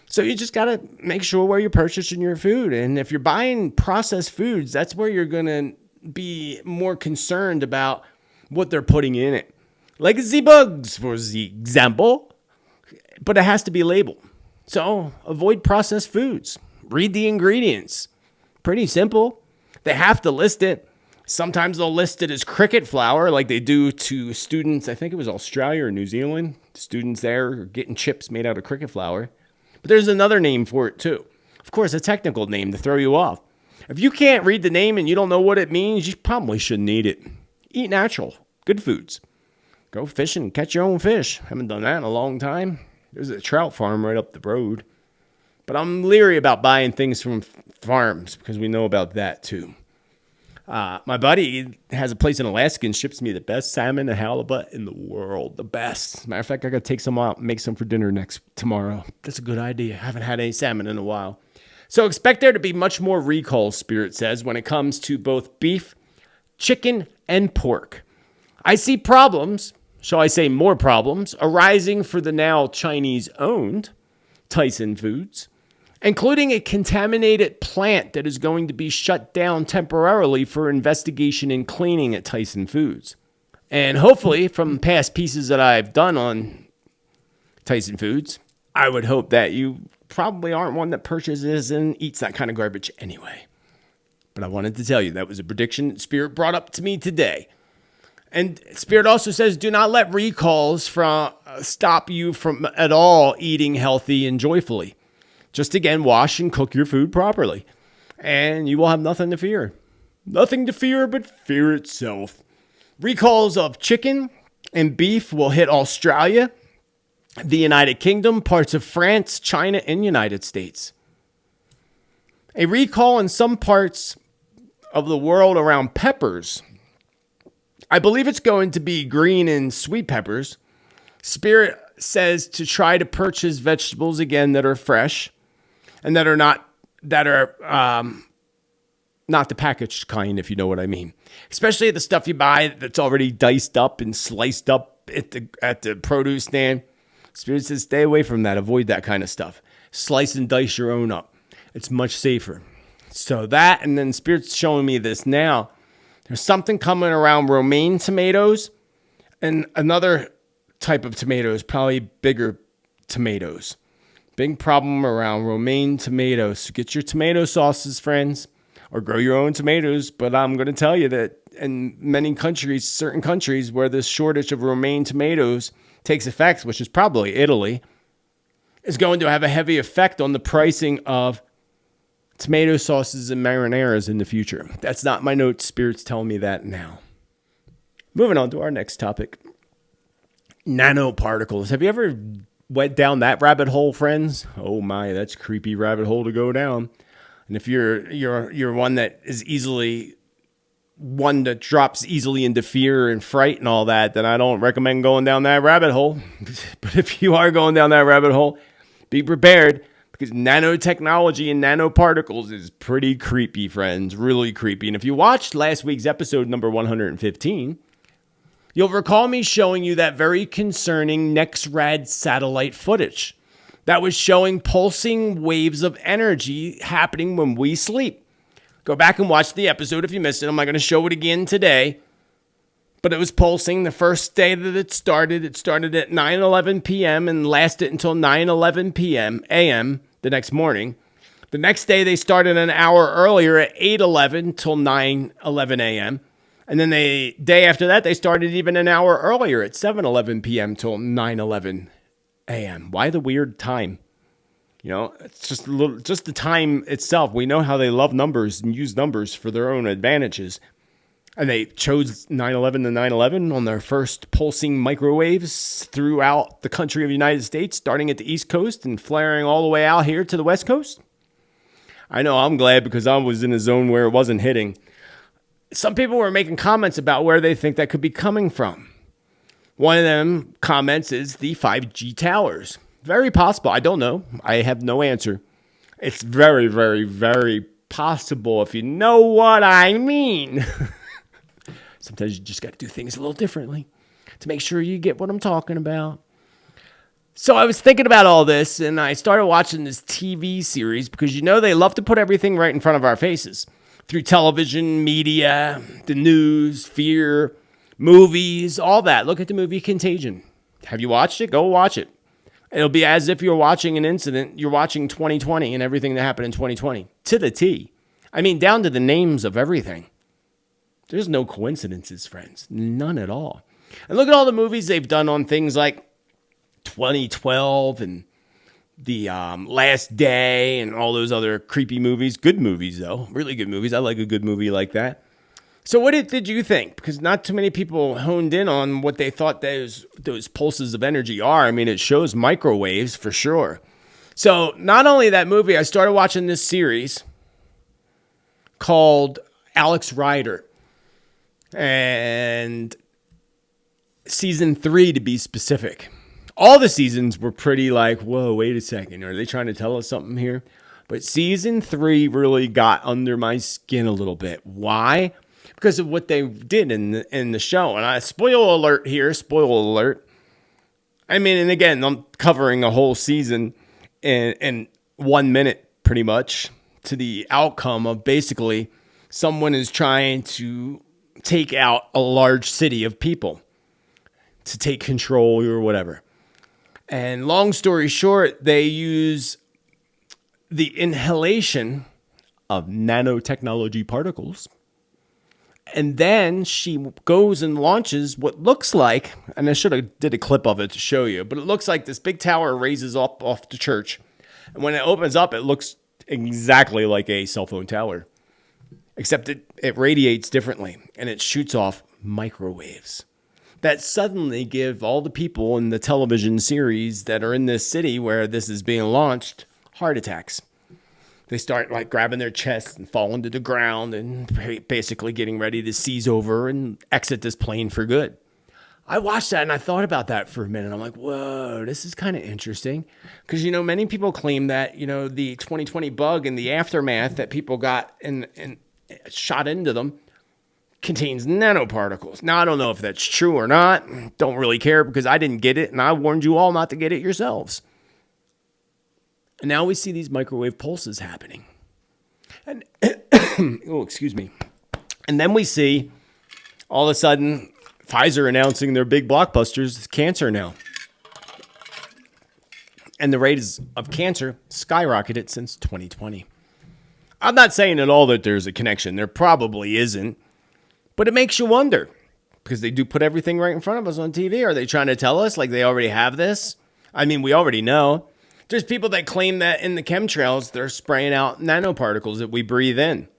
So you just got to make sure where you're purchasing your food. And if you're buying processed foods, that's where you're going to be more concerned about what they're putting in it. Like the bugs, for the example. But it has to be labeled. So avoid processed foods. Read the ingredients. Pretty simple. They have to list it. Sometimes they'll list it as cricket flour like they do to students. I think it was Australia or New Zealand. Students there are getting chips made out of cricket flour. But there's another name for it too. Of course, a technical name to throw you off. If you can't read the name and you don't know what it means, you probably shouldn't eat it. Eat natural, good foods. Go fishing and catch your own fish. Haven't done that in a long time. There's a trout farm right up the road. But I'm leery about buying things from farms because we know about that too. My buddy has a place in Alaska and ships me the best salmon and halibut in the world. The best. Matter of fact, I got to take some out and make some for dinner tomorrow. That's a good idea. I haven't had any salmon in a while. So expect there to be much more recalls, Spirit says, when it comes to both beef, chicken, and pork. I see problems, shall I say more problems, arising for the now Chinese-owned Tyson Foods, including a contaminated plant that is going to be shut down temporarily for investigation and cleaning at Tyson Foods. And hopefully, from past pieces that I've done on Tyson Foods, I would hope that you probably aren't one that purchases and eats that kind of garbage anyway. But I wanted to tell you that was a prediction that Spirit brought up to me today. And Spirit also says, do not let recalls stop you from at all eating healthy and joyfully. Just again, wash and cook your food properly, and you will have nothing to fear. Nothing to fear but fear itself. Recalls of chicken and beef will hit Australia, the United Kingdom, parts of France, China, and United States. A recall in some parts of the world around peppers. I believe it's going to be green and sweet peppers. Spirit says to try to purchase vegetables again that are fresh. And that are not the packaged kind, if you know what I mean. Especially the stuff you buy that's already diced up and sliced up at the produce stand. Spirit says stay away from that. Avoid that kind of stuff. Slice and dice your own up. It's much safer. So that, and then Spirit's showing me this now. There's something coming around romaine tomatoes and another type of tomatoes, probably bigger tomatoes. Big problem around romaine tomatoes. So get your tomato sauces, friends, or grow your own tomatoes. But I'm going to tell you that in many countries, certain countries where this shortage of romaine tomatoes takes effect, which is probably Italy, is going to have a heavy effect on the pricing of tomato sauces and marinaras in the future. That's not my notes. Spirit's telling me that now. Moving on to our next topic. Nanoparticles. Have you ever went down that rabbit hole, friends? Oh my, that's a creepy rabbit hole to go down. And if you're one that is one that drops easily into fear and fright and all that, then I don't recommend going down that rabbit hole. But if you are going down that rabbit hole, be prepared, because nanotechnology and nanoparticles is pretty creepy, friends. Really creepy. And if you watched last week's episode number 115, you'll recall me showing you that very concerning NexRad satellite footage that was showing pulsing waves of energy happening when we sleep. Go back and watch the episode if you missed it. I'm not going to show it again today. But it was pulsing the first day that it started. It started at 9:11 p.m. and lasted until 9:11 p.m. a.m. the next morning. The next day they started an hour earlier at 8:11 till 9:11 a.m. And then the day after that they started even an hour earlier at 7:11 p.m. till 9:11 a.m. Why the weird time? You know, it's just the time itself. We know how they love numbers and use numbers for their own advantages. And they chose 9/11 to 9/11 on their first pulsing microwaves throughout the country of the United States, starting at the East Coast and flaring all the way out here to the West Coast. I know I'm glad, because I was in a zone where it wasn't hitting. Some people were making comments about where they think that could be coming from. One of them comments is the 5G towers. Very possible. I don't know. I have no answer. It's very, very, very possible, if you know what I mean. Sometimes you just got to do things a little differently to make sure you get what I'm talking about. So I was thinking about all this, and I started watching this TV series, because you know they love to put everything right in front of our faces through television, media, the news, fear, movies, all that. Look at the movie Contagion. Have you watched it? Go watch it. It'll be as if you're watching an incident. You're watching 2020 and everything that happened in 2020 to the T. I mean, down to the names of everything. There's no coincidences, friends. None at all. And look at all the movies they've done on things like 2012 and The Last Day and all those other creepy movies. Good movies, though. Really good movies. I like a good movie like that. So what did you think? Because not too many people honed in on what they thought those pulses of energy are. I mean, it shows microwaves for sure. So not only that movie, I started watching this series called Alex Rider. And season 3, to be specific. All the seasons were pretty like, whoa, wait a second. Are they trying to tell us something here? But season 3 really got under my skin a little bit. Why? Because of what they did in the show. And I spoil alert here, spoil alert. I mean, and again, I'm covering a whole season in 1 minute, pretty much, to the outcome of basically someone is trying to take out a large city of people to take control or whatever. And long story short, they use the inhalation of nanotechnology particles. And then she goes and launches what looks like, and I should have did a clip of it to show you, but it looks like this big tower raises up off the church. And when it opens up, it looks exactly like a cell phone tower, except it radiates differently, and it shoots off microwaves that suddenly give all the people in the television series that are in this city where this is being launched heart attacks. They start like grabbing their chests and falling to the ground and basically getting ready to seize over and exit this plane for good. I watched that and I thought about that for a minute. I'm like, whoa, this is kind of interesting. Because, you know, many people claim that, you know, the 2020 bug and the aftermath that people got and shot into them contains nanoparticles. Now, I don't know if that's true or not. Don't really care because I didn't get it and I warned you all not to get it yourselves. And now we see these microwave pulses happening. And oh, excuse me. And then we see all of a sudden Pfizer announcing their big blockbusters is cancer now. And the rate of cancer skyrocketed since 2020. I'm not saying at all that there's a connection. There probably isn't. But it makes you wonder. Because they do put everything right in front of us on TV. Are they trying to tell us like they already have this? I mean, we already know. There's people that claim that in the chemtrails, they're spraying out nanoparticles that we breathe in.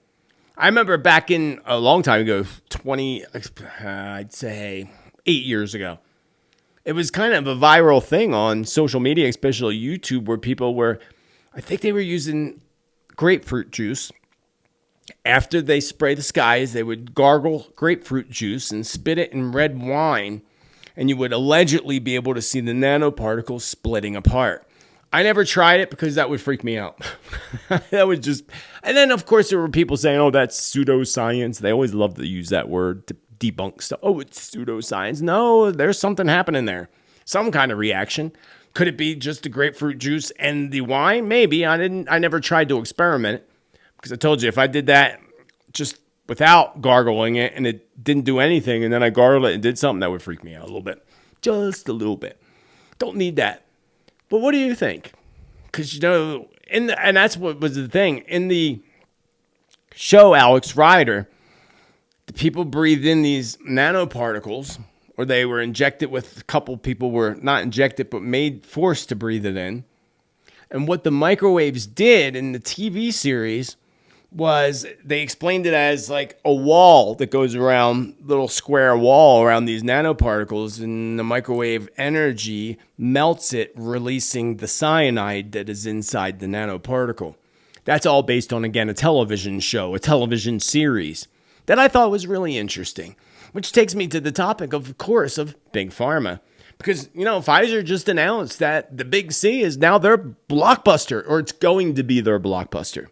I remember back in a long time ago, I'd say 8 years ago, it was kind of a viral thing on social media, especially YouTube, where people were, I think they were using grapefruit juice. After they spray the skies, they would gargle grapefruit juice and spit it in red wine, and you would allegedly be able to see the nanoparticles splitting apart. I never tried it because that would freak me out. That would just... And then, of course, there were people saying, oh, that's pseudoscience. They always love to use that word to debunk stuff. Oh, it's pseudoscience. No, there's something happening there. Some kind of reaction. Could it be just the grapefruit juice and the wine? Maybe. I never tried to experiment it because I told you if I did that just without gargling it and it didn't do anything and then I gargled it and did something, that would freak me out a little bit. Just a little bit. Don't need that. But what do you think? Because, you know, and that's what was the thing. In the show, Alex Rider, the people breathed in these nanoparticles, or they were injected with, a couple people were not injected, but forced to breathe it in. And what the microwaves did in the TV series was they explained it as like a wall that goes around, little square wall around these nanoparticles, and the microwave energy melts it, releasing the cyanide that is inside the nanoparticle. That's all based on, again, a television show, a television series that I thought was really interesting, which takes me to the topic, of course, of Big Pharma. Because, you know, Pfizer just announced that the Big C is now their blockbuster, or it's going to be their blockbuster.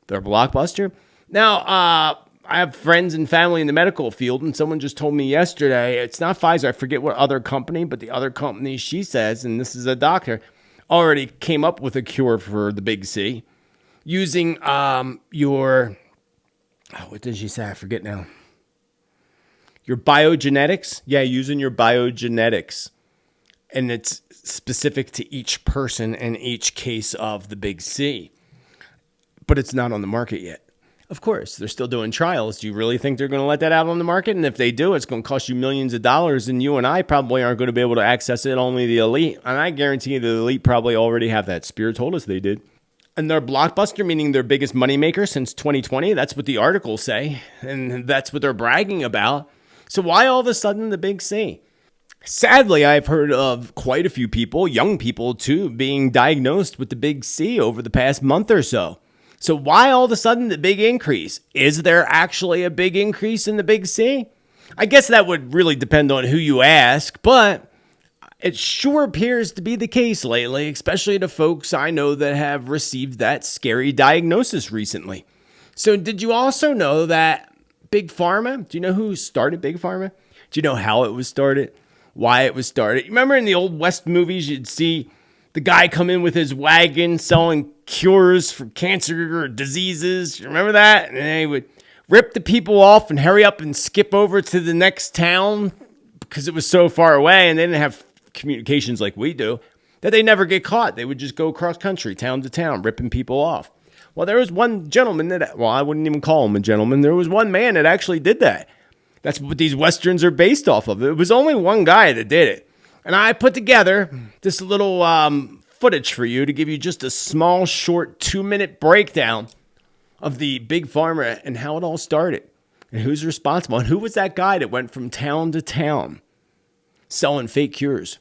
Their blockbuster. Now, I have friends and family in the medical field, and someone just told me yesterday, it's not Pfizer, I forget what other company, but the other company, she says, and this is a doctor, already came up with a cure for the Big C using what did she say? I forget now. Your biogenetics? Yeah, using your biogenetics. And it's specific to each person and each case of the Big C. But it's not on the market yet. Of course, they're still doing trials. Do you really think they're going to let that out on the market? And if they do, it's going to cost you millions of dollars, and you and I probably aren't going to be able to access it, only the elite. And I guarantee you the elite probably already have that. Spirit told us they did. And their blockbuster, meaning their biggest moneymaker since 2020, that's what the articles say. And that's what they're bragging about. So why all of a sudden the Big C? Sadly, I've heard of quite a few people, young people too, being diagnosed with the Big C over the past month or so. So why all of a sudden the big increase? Is there actually a big increase in the Big C? I guess that would really depend on who you ask, but it sure appears to be the case lately, especially to folks I know that have received that scary diagnosis recently. So did you also know that Big Pharma, do you know who started Big Pharma? Do you know how it was started? Why it was started? You remember in the old West movies, you'd see the guy come in with his wagon selling cures for cancer or diseases. You remember that? And they would rip the people off and hurry up and skip over to the next town because it was so far away and they didn't have communications like we do, that they never get caught. They would just go cross country, town to town, ripping people off. Well, there was one gentleman that, well, I wouldn't even call him a gentleman. There was one man that actually did that. That's what these Westerns are based off of. It was only one guy that did it. And I put together this little footage for you to give you just a small, short 2-minute breakdown of the Big Pharma and how it all started and who's responsible. And who was that guy that went from town to town selling fake cures?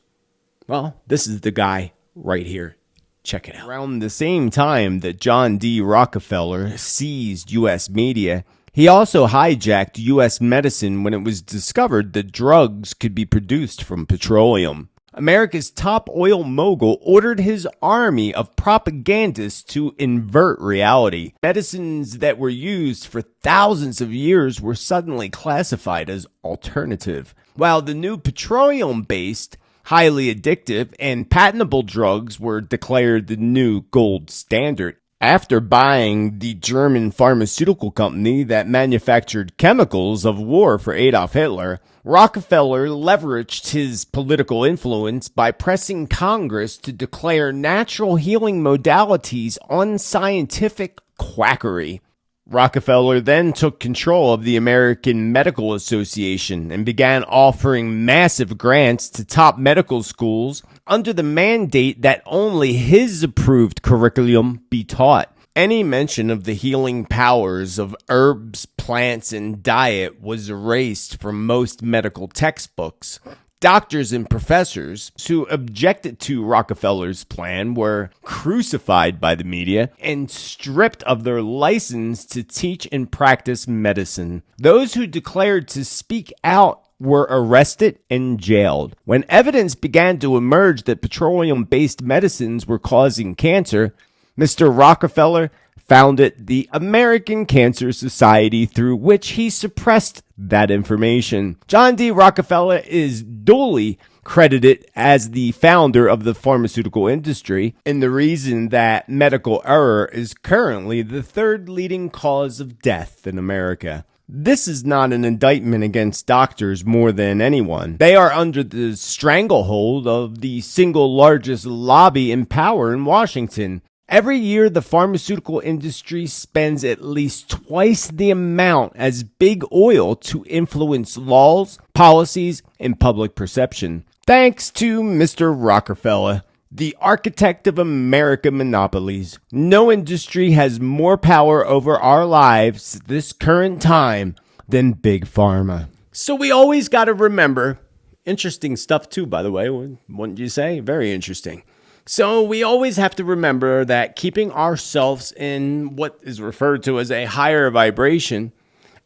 Well, this is the guy right here. Check it out. Around the same time that John D. Rockefeller seized U.S. media, he also hijacked U.S. medicine when it was discovered that drugs could be produced from petroleum. America's top oil mogul ordered his army of propagandists to invert reality. Medicines that were used for thousands of years were suddenly classified as alternative, while the new petroleum-based, highly addictive, and patentable drugs were declared the new gold standard. After buying the German pharmaceutical company that manufactured chemicals of war for Adolf Hitler, Rockefeller leveraged his political influence by pressing Congress to declare natural healing modalities unscientific quackery. Rockefeller then took control of the American Medical Association and began offering massive grants to top medical schools under the mandate that only his approved curriculum be taught. Any mention of the healing powers of herbs, plants, and diet was erased from most medical textbooks. Doctors and professors who objected to Rockefeller's plan were crucified by the media and stripped of their license to teach and practice medicine. Those who declared to speak out were arrested and jailed. When evidence began to emerge that petroleum-based medicines were causing cancer, Mr. Rockefeller founded the American Cancer Society, through which he suppressed that information. John D. Rockefeller is duly credited as the founder of the pharmaceutical industry, and the reason that medical error is currently the third leading cause of death in America. This is not an indictment against doctors more than anyone. They are under the stranglehold of the single largest lobby in power in Washington. Every year, the pharmaceutical industry spends at least twice the amount as big oil to influence laws, policies, and public perception. Thanks to Mr. Rockefeller, the architect of American monopolies, no industry has more power over our lives this current time than Big Pharma. So we always got to remember, interesting stuff too, by the way, wouldn't you say? Very interesting. So we always have to remember that keeping ourselves in what is referred to as a higher vibration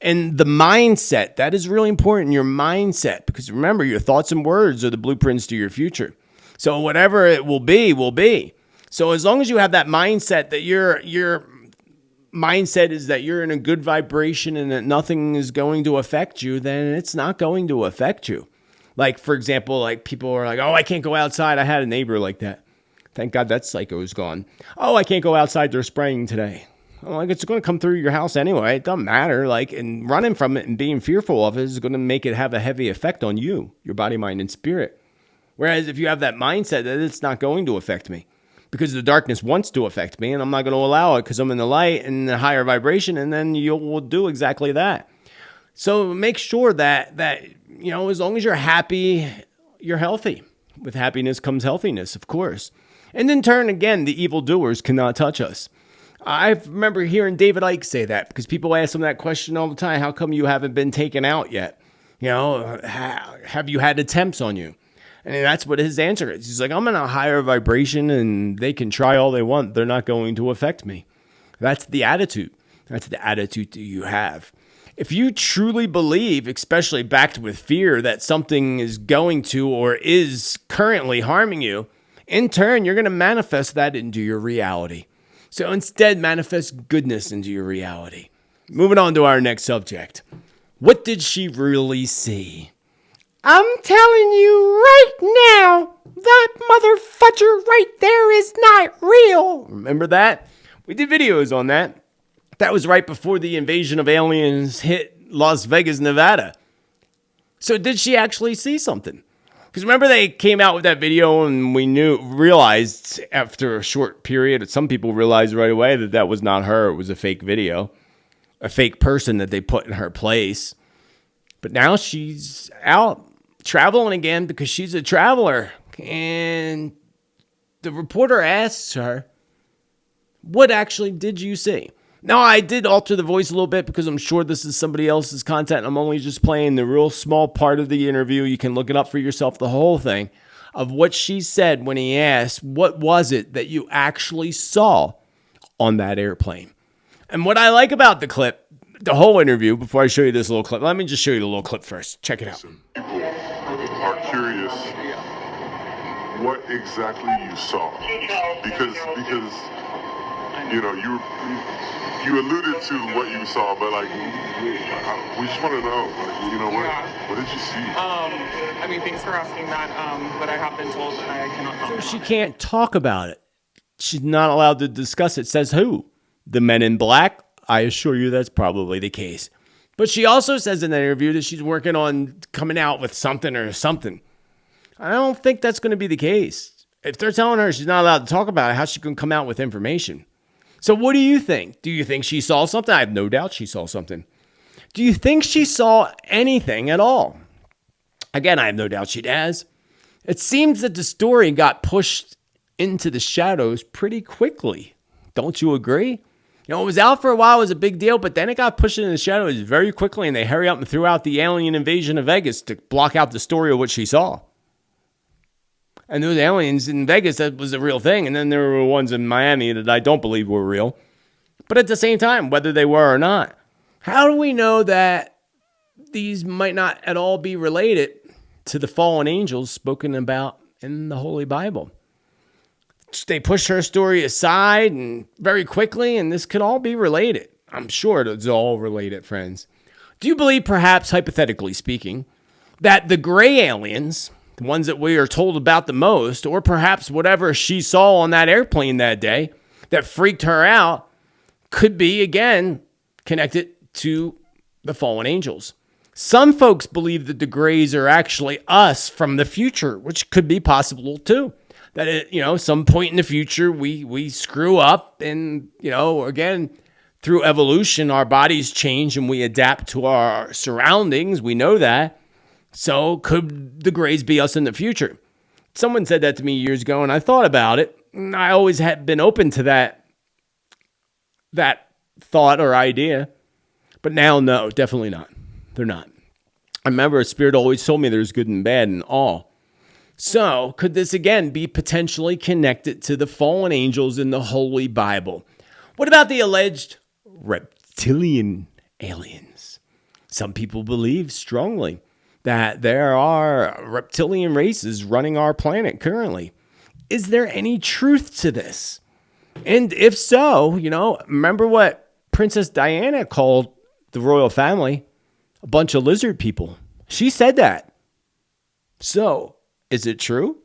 and the mindset, that is really important, your mindset, because remember, your thoughts and words are the blueprints to your future. So whatever it will be, will be. So as long as you have that mindset that your mindset is that you're in a good vibration and that nothing is going to affect you, then it's not going to affect you. Like, for example, like people are like, oh, I can't go outside. I had a neighbor like that. Thank God that psycho is gone. Oh, I can't go outside. They're spraying today. I'm like, it's going to come through your house anyway. It doesn't matter. Like, and running from it and being fearful of it is going to make it have a heavy effect on you, your body, mind, and spirit. Whereas if you have that mindset that it's not going to affect me because the darkness wants to affect me and I'm not going to allow it because I'm in the light and the higher vibration, and then you will do exactly that. So make sure that you know, as long as you're happy, you're healthy. With happiness comes healthiness, of course. And in turn, again, the evildoers cannot touch us. I remember hearing David Icke say that because people ask him that question all the time. How come you haven't been taken out yet? You know, have you had attempts on you? And that's what his answer is. He's like, I'm in a higher vibration and they can try all they want. They're not going to affect me. That's the attitude. That's the attitude that you have. If you truly believe, especially backed with fear, that something is going to or is currently harming you, in turn, you're going to manifest that into your reality. So instead, manifest goodness into your reality. Moving on to our next subject. What did she really see? I'm telling you right now, that mother fudger right there is not real. Remember that? We did videos on that. That was right before the invasion of aliens hit Las Vegas, Nevada. So did she actually see something? Because remember they came out with that video and we realized after a short period, some people realized right away that that was not her. It was a fake video, a fake person that they put in her place. But now she's out traveling again because she's a traveler. And the reporter asks her, what actually did you see? Now, I did alter the voice a little bit because I'm sure this is somebody else's content. I'm only just playing the real small part of the interview. You can look it up for yourself, the whole thing, of what she said when he asked, what was it that you actually saw on that airplane? And what I like about the clip, the whole interview, before I show you this little clip, let me just show you the little clip first. Check it out. People are curious what exactly you saw. Because you know, you alluded to what you saw, but like, we just want to know, like, you know, what did you see? I mean, thanks for asking that, but I have been told that I cannot talk about She can't talk about it. She's not allowed to discuss it. Says who? The Men in Black? I assure you that's probably the case. But she also says in that interview that she's working on coming out with something or something. I don't think that's going to be the case. If they're telling her she's not allowed to talk about it, how's she going to come out with information? So what do you think? Do you think she saw something? I have no doubt she saw something. Do you think she saw anything at all? Again, I have no doubt she does. It seems that the story got pushed into the shadows pretty quickly. Don't you agree? It was out for a while, it was a big deal, but then it got pushed into the shadows very quickly, and they hurry up and threw out the alien invasion of Vegas to block out the story of what she saw. And those aliens in Vegas, that was a real thing. And then there were ones in Miami that I don't believe were real. But at the same time, whether they were or not, how do we know that these might not at all be related to the fallen angels spoken about in the Holy Bible? They pushed her story aside and very quickly, and this could all be related. I'm sure it's all related, friends. Do you believe, perhaps hypothetically speaking, that the gray aliens, the ones that we are told about the most, or perhaps whatever she saw on that airplane that day that freaked her out, could be, again, connected to the fallen angels? Some folks believe that the grays are actually us from the future, which could be possible too. That, some point in the future, we screw up and, again, through evolution, our bodies change and we adapt to our surroundings. We know that. So could the grays be us in the future? Someone said that to me years ago, and I thought about it. And I always had been open to that thought or idea. But now, no, definitely not. They're not. I remember a spirit always told me there's good and bad and all. So could this again be potentially connected to the fallen angels in the Holy Bible? What about the alleged reptilian aliens? Some people believe strongly that there are reptilian races running our planet currently. Is there any truth to this? And if so, remember what Princess Diana called the royal family? A bunch of lizard people. She said that. So, is it true?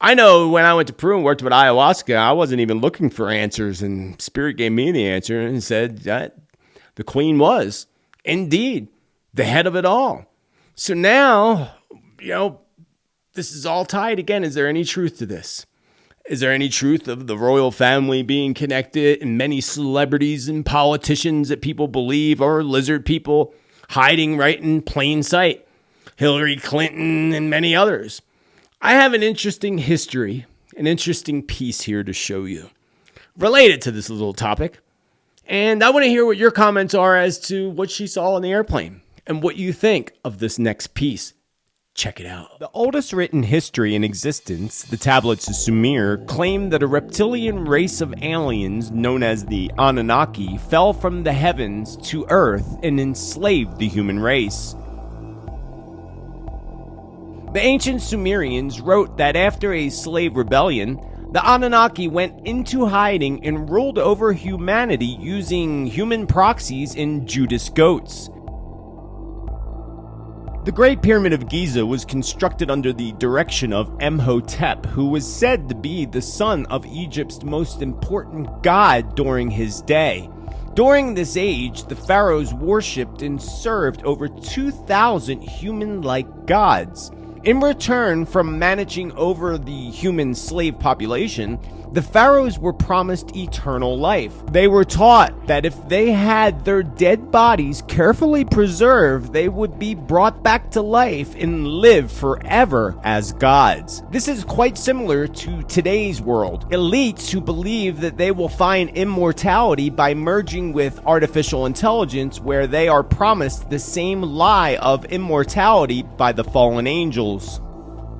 I know when I went to Peru and worked with ayahuasca, I wasn't even looking for answers, and Spirit gave me the answer and said that the queen was indeed the head of it all. So now, this is all tied again. Is there any truth to this? Is there any truth of the royal family being connected and many celebrities and politicians that people believe are lizard people hiding right in plain sight? Hillary Clinton and many others. I have an interesting history, an interesting piece here to show you related to this little topic. And I want to hear what your comments are as to what she saw on the airplane and what you think of this next piece. Check it out. The oldest written history in existence, the tablets of Sumer, claim that a reptilian race of aliens known as the Anunnaki fell from the heavens to Earth and enslaved the human race. The ancient Sumerians wrote that after a slave rebellion, the Anunnaki went into hiding and ruled over humanity using human proxies and Judas goats. The Great Pyramid of Giza was constructed under the direction of Imhotep, who was said to be the son of Egypt's most important god during his day. During this age, the pharaohs worshipped and served over 2,000 human-like gods. In return from managing over the human slave population, the pharaohs were promised eternal life. They were taught that if they had their dead bodies carefully preserved, they would be brought back to life and live forever as gods. This is quite similar to today's world. Elites who believe that they will find immortality by merging with artificial intelligence, where they are promised the same lie of immortality by the fallen angels.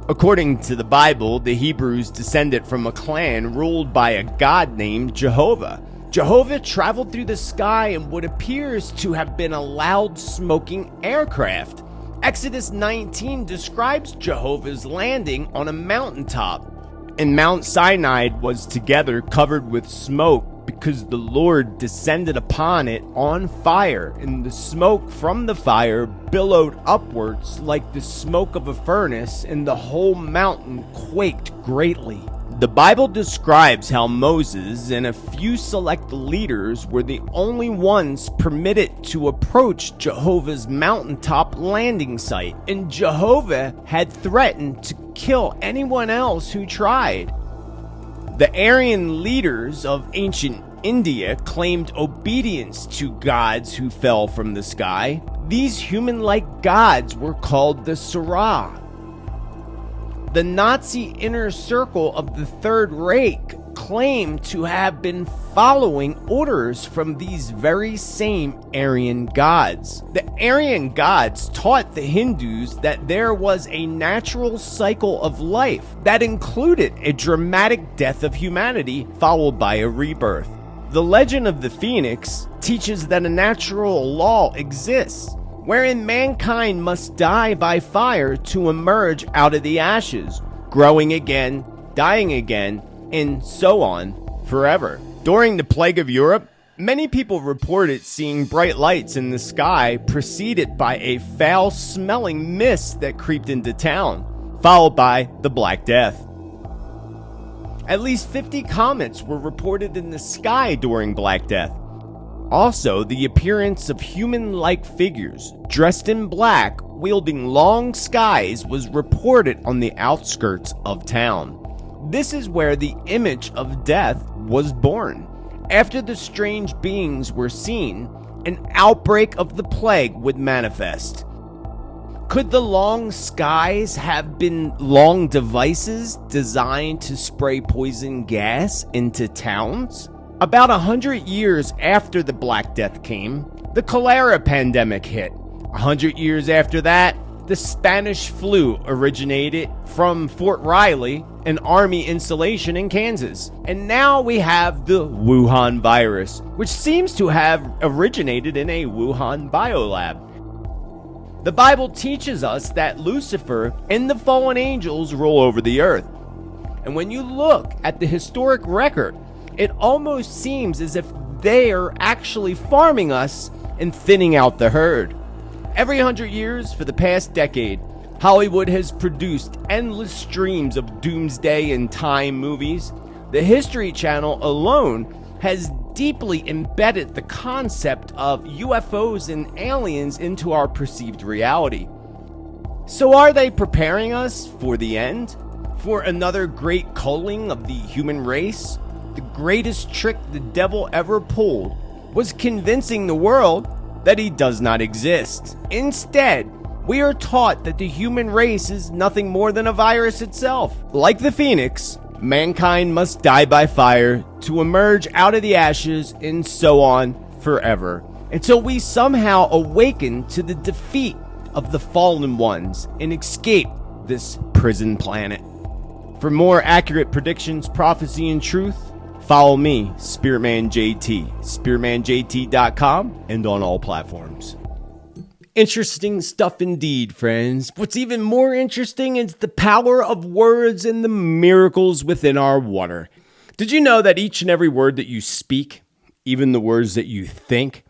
According to the Bible, the Hebrews descended from a clan ruled by a god named Jehovah. Jehovah traveled through the sky in what appears to have been a loud smoking aircraft. Exodus 19 describes Jehovah's landing on a mountaintop, and Mount Sinai was together covered with smoke because the Lord descended upon it on fire, and the smoke from the fire billowed upwards like the smoke of a furnace, and the whole mountain quaked greatly. The Bible describes how Moses and a few select leaders were the only ones permitted to approach Jehovah's mountaintop landing site, and Jehovah had threatened to kill anyone else who tried. The Aryan leaders of ancient India claimed obedience to gods who fell from the sky. These human-like gods were called the Surah. The Nazi inner circle of the Third Reich claim to have been following orders from these very same Aryan gods. The Aryan gods taught the Hindus that there was a natural cycle of life that included a dramatic death of humanity followed by a rebirth. The legend of the phoenix teaches that a natural law exists wherein mankind must die by fire to emerge out of the ashes, growing again, dying again, and so on forever. During the Plague of Europe, many people reported seeing bright lights in the sky preceded by a foul-smelling mist that creeped into town, followed by the Black Death. At least 50 comets were reported in the sky during Black Death. Also, the appearance of human-like figures dressed in black wielding long scythes was reported on the outskirts of town. This is where the image of death was born. After the strange beings were seen, an outbreak of the plague would manifest. Could the long scythes have been long devices designed to spray poison gas into towns? About 100 years after the Black Death came, the cholera pandemic hit. 100 years after that, the Spanish flu originated from Fort Riley, an army installation in Kansas. And now we have the Wuhan virus, which seems to have originated in a Wuhan biolab. The Bible teaches us that Lucifer and the fallen angels rule over the earth. And when you look at the historic record, it almost seems as if they are actually farming us and thinning out the herd. Every 100 years for the past decade, Hollywood has produced endless streams of doomsday and time movies. The History Channel alone has deeply embedded the concept of UFOs and aliens into our perceived reality. So are they preparing us for the end? For another great culling of the human race? The greatest trick the devil ever pulled was convincing the world that he does not exist. Instead, we are taught that the human race is nothing more than a virus itself. Like the phoenix, mankind must die by fire to emerge out of the ashes and so on forever, until we somehow awaken to the defeat of the fallen ones and escape this prison planet. For more accurate predictions, prophecy, and truth, follow me, Spiritman JT, spiritmanjt.com, and on all platforms. Interesting stuff indeed, friends. What's even more interesting is the power of words and the miracles within our water. Did you know that each and every word that you speak, even the words that you think,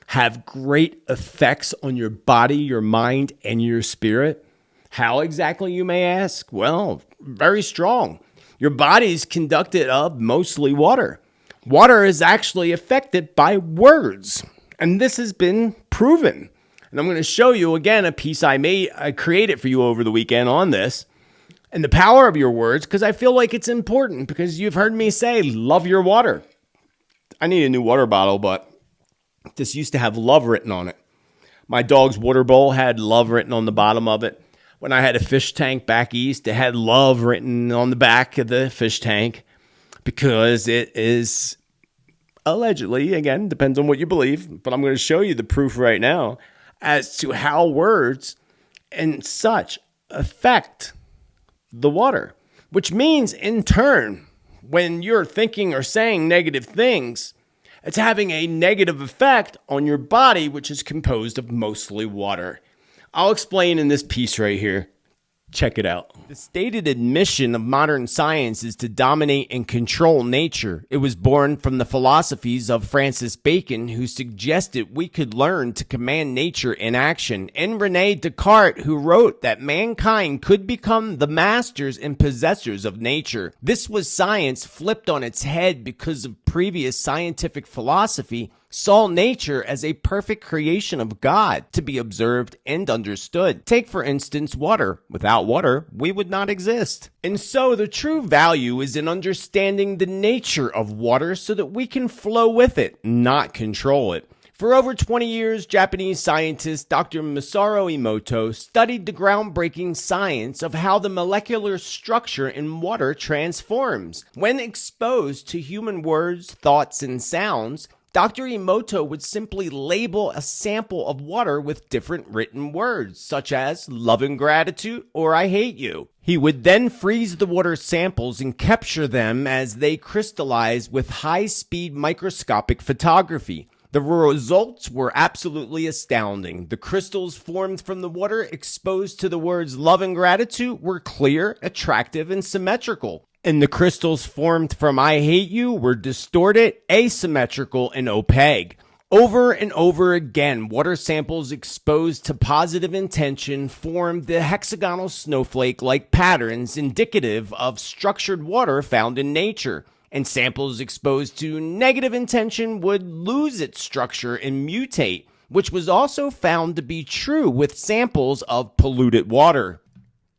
have great effects on your body, your mind, and your spirit? How exactly, you may ask? Well, very strong. Your body is conducted of mostly water. Water is actually affected by words, and this has been proven. And I'm going to show you again a piece I created for you over the weekend on this and the power of your words, because I feel like it's important, because you've heard me say, love your water. I need a new water bottle, but this used to have love written on it. My dog's water bowl had love written on the bottom of it. When I had a fish tank back east, it had love written on the back of the fish tank, because it is allegedly, again, depends on what you believe, but I'm going to show you the proof right now as to how words and such affect the water, which means in turn, when you're thinking or saying negative things, it's having a negative effect on your body, which is composed of mostly water. I'll explain in this piece right here. Check it out. The stated admission of modern science is to dominate and control nature. It was born from the philosophies of Francis Bacon, who suggested we could learn to command nature in action, and Rene Descartes, who wrote that mankind could become the masters and possessors of nature. This was science flipped on its head because of previous scientific philosophy saw nature as a perfect creation of God to be observed and understood. Take, for instance, water. Without water, we would not exist. And so the true value is in understanding the nature of water so that we can flow with it, not control it. For over 20 years, Japanese scientist Dr. Masaru Emoto studied the groundbreaking science of how the molecular structure in water transforms. When exposed to human words, thoughts, and sounds, Dr. Emoto would simply label a sample of water with different written words, such as love and gratitude or I hate you. He would then freeze the water samples and capture them as they crystallize with high-speed microscopic photography. The results were absolutely astounding. The crystals formed from the water exposed to the words love and gratitude were clear, attractive, and symmetrical. And the crystals formed from I hate you were distorted, asymmetrical, and opaque. Over and over again, water samples exposed to positive intention formed the hexagonal snowflake-like patterns indicative of structured water found in nature. And samples exposed to negative intention would lose its structure and mutate, which was also found to be true with samples of polluted water.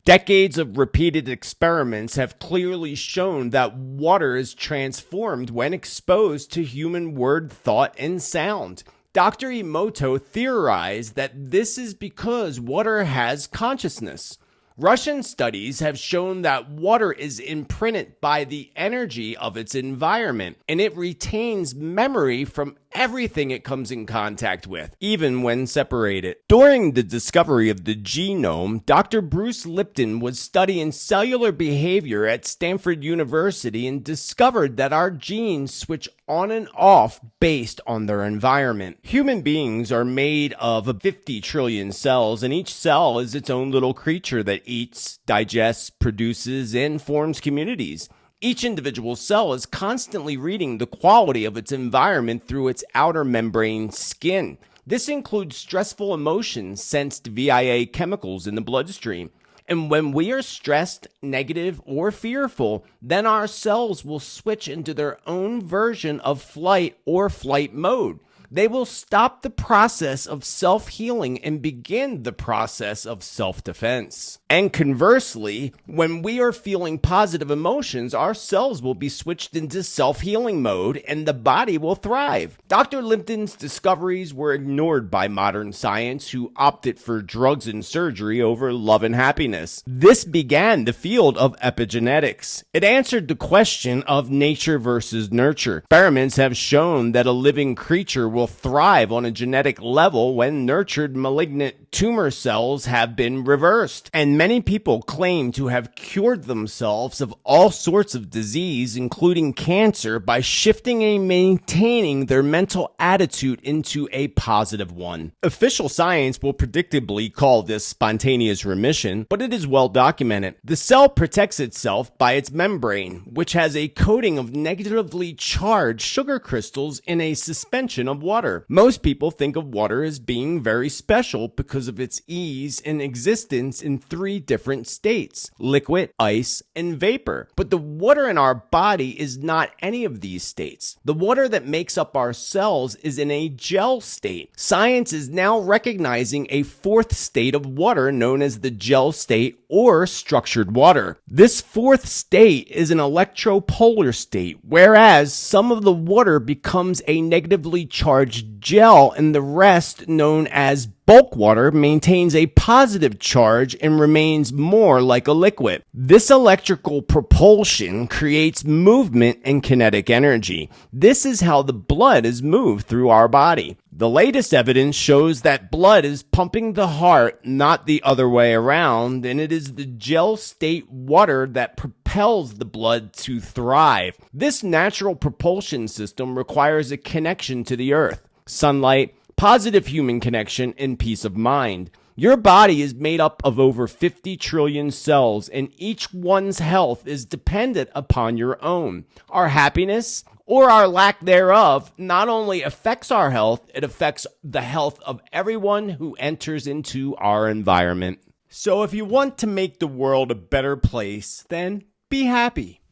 Decades of repeated experiments have clearly shown that water is transformed when exposed to human word, thought, and sound. Dr. Emoto theorized that this is because water has consciousness. Russian studies have shown that water is imprinted by the energy of its environment, and it retains memory from everything it comes in contact with, even when separated. During the discovery of the genome, Dr. Bruce Lipton was studying cellular behavior at Stanford University and discovered that our genes switch on and off based on their environment. Human beings are made of 50 trillion cells, and each cell is its own little creature that eats, digests, produces, and forms communities. Each individual cell is constantly reading the quality of its environment through its outer membrane skin. This includes stressful emotions sensed via chemicals in the bloodstream. And when we are stressed, negative, or fearful, then our cells will switch into their own version of flight or flight mode. They will stop the process of self-healing and begin the process of self-defense. And conversely, when we are feeling positive emotions, our cells will be switched into self-healing mode and the body will thrive. Dr. Lipton's discoveries were ignored by modern science, who opted for drugs and surgery over love and happiness. This began the field of epigenetics. It answered the question of nature versus nurture. Experiments have shown that a living creature will thrive on a genetic level when nurtured malignant tumor cells have been reversed. And many people claim to have cured themselves of all sorts of disease, including cancer, by shifting and maintaining their mental attitude into a positive one. Official science will predictably call this spontaneous remission, but it is well documented. The cell protects itself by its membrane, which has a coating of negatively charged sugar crystals in a suspension of water. Most people think of water as being very special because of its ease and existence in three different states: liquid, ice, and vapor. But the water in our body is not any of these states. The water that makes up our cells is in a gel state. Science is now recognizing a fourth state of water known as the gel state or structured water. This fourth state is an electropolar state, whereas some of the water becomes a negatively charged gel and the rest, known as bulk water, maintains a positive charge and remains more like a liquid. This electrical propulsion creates movement and kinetic energy. This is how the blood is moved through our body. The latest evidence shows that blood is pumping the heart, not the other way around, and it is the gel state water that propels the blood to thrive. This natural propulsion system requires a connection to the earth, sunlight, positive human connection, and peace of mind. Your body is made up of over 50 trillion cells, and each one's health is dependent upon your own. Our happiness, or our lack thereof, not only affects our health, it affects the health of everyone who enters into our environment. So if you want to make the world a better place, then be happy.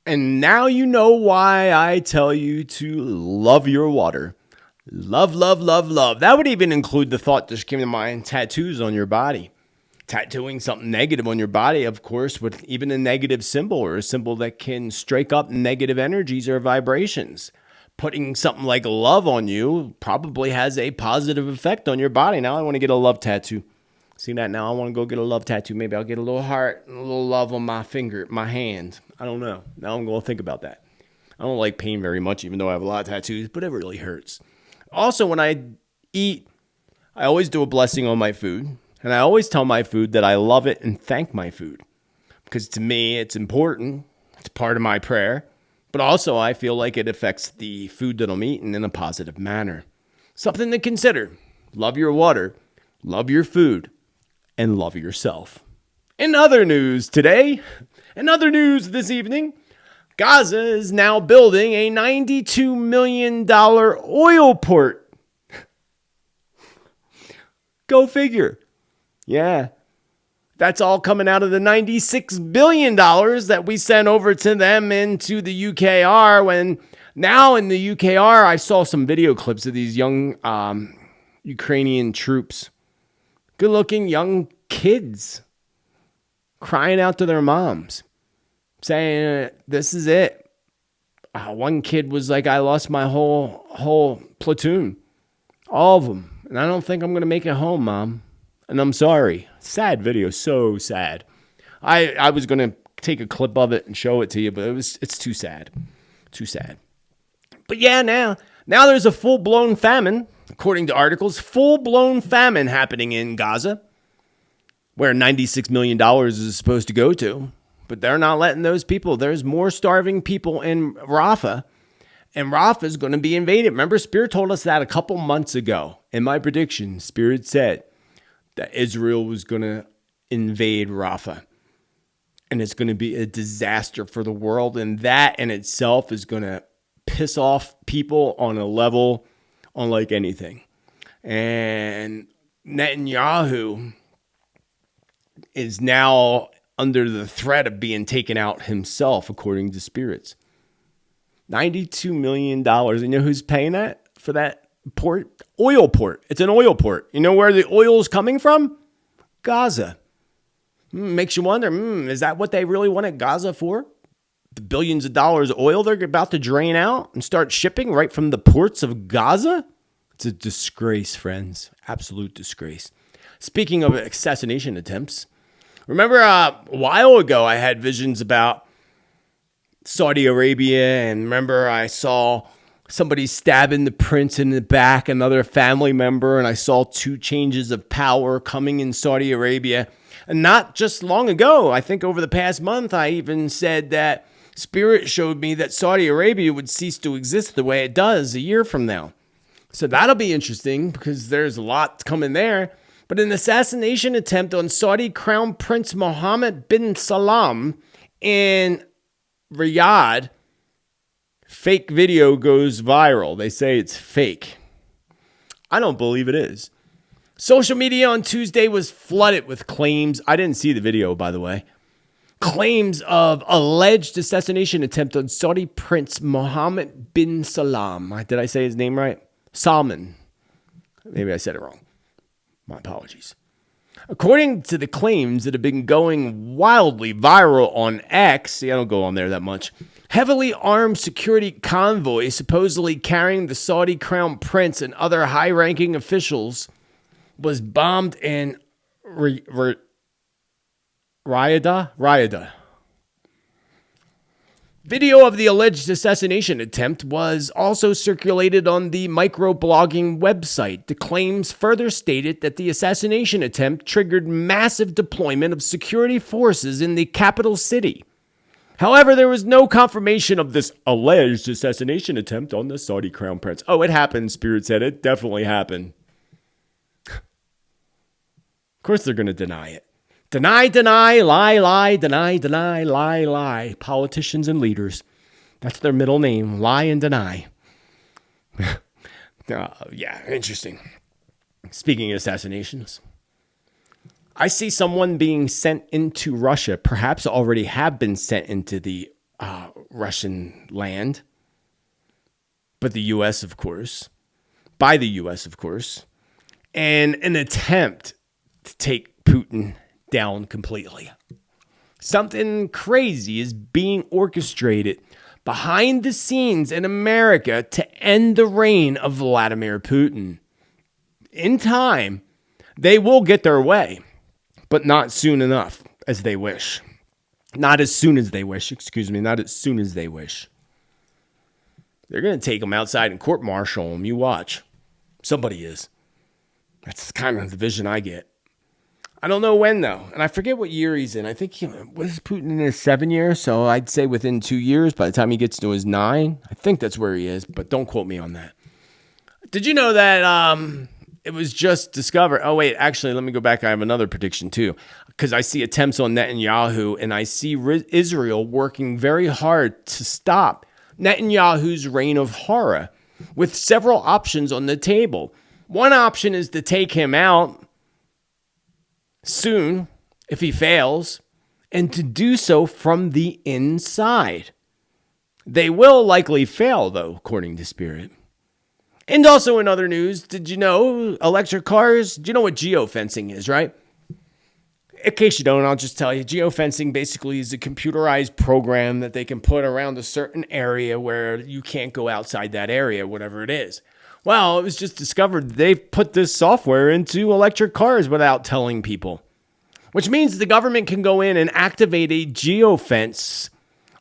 And now you know why I tell you to love your water. Love, love, love, love. That would even include the thought that just came to mind: tattoos on your body. Tattooing something negative on your body, of course, with even a negative symbol or a symbol that can strike up negative energies or vibrations. putting something like love on you probably has a positive effect on your body. Now I want to get a love tattoo. See that now? I want to go get a love tattoo. Maybe I'll get a little heart and a little love on my finger, my hand. I don't know. Now I'm going to think about that. I don't like pain very much, even though I have a lot of tattoos, but it really hurts. Also, when I eat, I always do a blessing on my food. And I always tell my food that I love it and thank my food. Because to me, it's important. It's part of my prayer. But also, I feel like it affects the food that I'm eating in a positive manner. Something to consider. Love your water, love your food, and love yourself. In other news today, in other news this evening, Gaza is now building a $92 million oil port. Go figure. Yeah. That's all coming out of the $96 billion that we sent over to them into the UKR. When now in the UKR, I saw some video clips of these young Ukrainian troops. Good looking young kids crying out to their moms, saying, this is it. One kid was like, I lost my whole platoon. All of them. And I don't think I'm going to make it home, Mom. And I'm sorry. Sad video. So sad. I was going to take a clip of it and show it to you, but it's too sad. Too sad. But yeah, now there's a full-blown famine, according to articles, full-blown famine happening in Gaza, where $96 million is supposed to go to. But they're not letting those people. There's more starving people in Rafah. And Rafah is going to be invaded. Remember, Spirit told us that a couple months ago. In my prediction, Spirit said that Israel was going to invade Rafah. And it's going to be a disaster for the world. And that in itself is going to piss off people on a level unlike anything. And Netanyahu is now under the threat of being taken out himself, according to spirits. $92 million. And you know who's paying that for that port? Oil port. It's an oil port. You know where the oil is coming from? Gaza. Makes you wonder, is that what they really wanted Gaza for? The billions of dollars of oil they're about to drain out and start shipping right from the ports of Gaza? It's a disgrace, friends. Absolute disgrace. Speaking of assassination attempts, remember a while ago I had visions about Saudi Arabia, and remember I saw somebody stabbing the prince in the back, another family member, and I saw 2 changes of power coming in Saudi Arabia. And not just long ago, I think over the past month, I even said that Spirit showed me that Saudi Arabia would cease to exist the way it does a year from now. So that'll be interesting because there's a lot coming there. But an assassination attempt on Saudi Crown Prince Mohammed bin Salman in Riyadh. Fake video goes viral. They say it's fake. I don't believe it is. Social media on Tuesday was flooded with claims. I didn't see the video, by the way. Claims of alleged assassination attempt on Saudi Prince Mohammed bin Salman. Did I say his name right? Salman. Maybe I said it wrong. My apologies. According to the claims that have been going wildly viral on X, see, I don't go on there that much, heavily armed security convoy supposedly carrying the Saudi crown prince and other high-ranking officials was bombed in Riyadh. Video of the alleged assassination attempt was also circulated on the microblogging website. The claims further stated that the assassination attempt triggered massive deployment of security forces in the capital city. However, there was no confirmation of this alleged assassination attempt on the Saudi crown prince. Oh, it happened, Spirit said. It definitely happened. Of course they're going to deny it. Deny, lie, deny, lie. Politicians and leaders. That's their middle name. Lie and deny. Yeah, interesting. Speaking of assassinations, I see someone being sent into Russia, perhaps already have been sent into the Russian land. But the U.S., of course. By the U.S., of course. And an attempt to take Putin down completely. Something crazy is being orchestrated behind the scenes in America to end the reign of Vladimir Putin. In time, they will get their way, but not soon enough as they wish. Not as soon as they wish, not as soon as they wish. They're going to take them outside and court-martial them. You watch. Somebody is. That's kind of the vision I get. I don't know when, though. And I forget what year he's in. I think was Putin in his 7 years? So I'd say within 2 years, by the time he gets to his 9. I think that's where he is, but don't quote me on that. Did you know that it was just discovered? Oh, wait, actually, let me go back. I have another prediction, too, because I see attempts on Netanyahu, and I see Israel working very hard to stop Netanyahu's reign of horror with several options on the table. One option is to take him out soon if he fails, and to do so from the inside. They will likely fail, though, according to Spirit. And also in other news, did you know electric cars? Do you know what geofencing is, right? In case you don't, I'll just tell you. Geofencing basically is a computerized program that they can put around a certain area where you can't go outside that area, whatever it is. Well, it was just discovered they put this software into electric cars without telling people, which means the government can go in and activate a geofence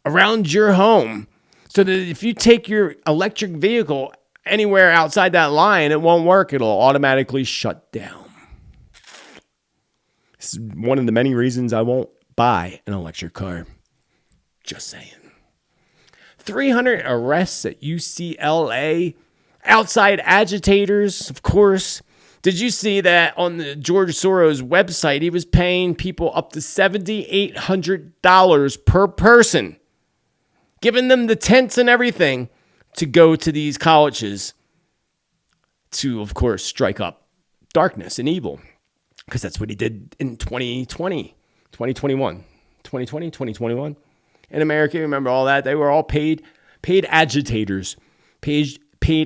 around your home so that if you take your electric vehicle anywhere outside that line, it won't work. It'll automatically shut down. This is one of the many reasons I won't buy an electric car. Just saying. 300 arrests at UCLA. Outside agitators, of course. Did you see that on the George Soros website, he was paying people up to $7,800 per person, giving them the tents and everything to go to these colleges to, of course, strike up darkness and evil. Because that's what he did in 2020, 2021. In America, remember all that? They were all paid agitators. Paid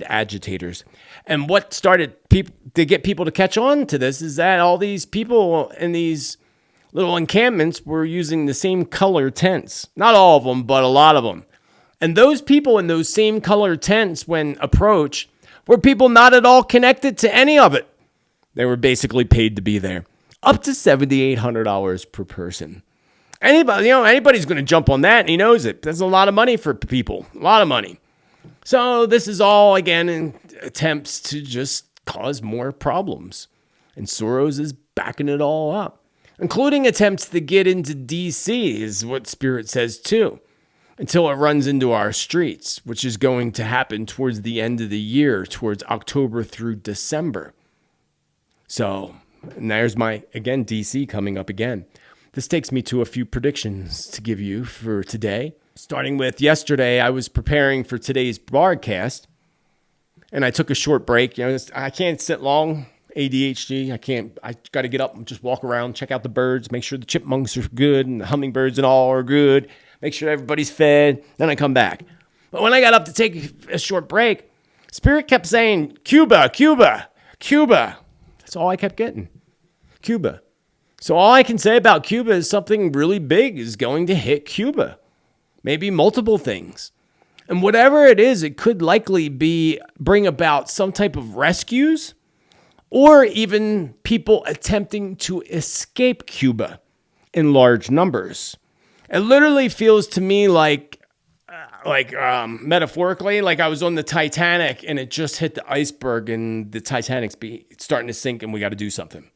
agitators. And what started to get people to catch on to this is that all these people in these little encampments were using the same color tents. Not all of them, but a lot of them. And those people in those same color tents, when approached, were people not at all connected to any of it. They were basically paid to be there. Up to $7,800 per person. Anybody's going to jump on that, and he knows it. That's a lot of money for people. A lot of money. So this is all, again, in attempts to just cause more problems. And Soros is backing it all up. Including attempts to get into D.C. is what Spirit says, too. Until it runs into our streets, which is going to happen towards the end of the year, towards October through December. So, and there's my, again, DC coming up again. This takes me to a few predictions to give you for today. Starting with yesterday, I was preparing for today's broadcast, and I took a short break. I can't sit long, ADHD. I got to get up and just walk around, check out the birds, make sure the chipmunks are good, and the hummingbirds and all are good, make sure everybody's fed, then I come back. But when I got up to take a short break, Spirit kept saying, Cuba, Cuba, Cuba. That's all I kept getting. Cuba. So all I can say about Cuba is something really big is going to hit Cuba. Maybe multiple things. And whatever it is, it could likely bring about some type of rescues or even people attempting to escape Cuba in large numbers. It literally feels to me like metaphorically, like I was on the Titanic and it just hit the iceberg and the Titanic's starting to sink and we got to do something.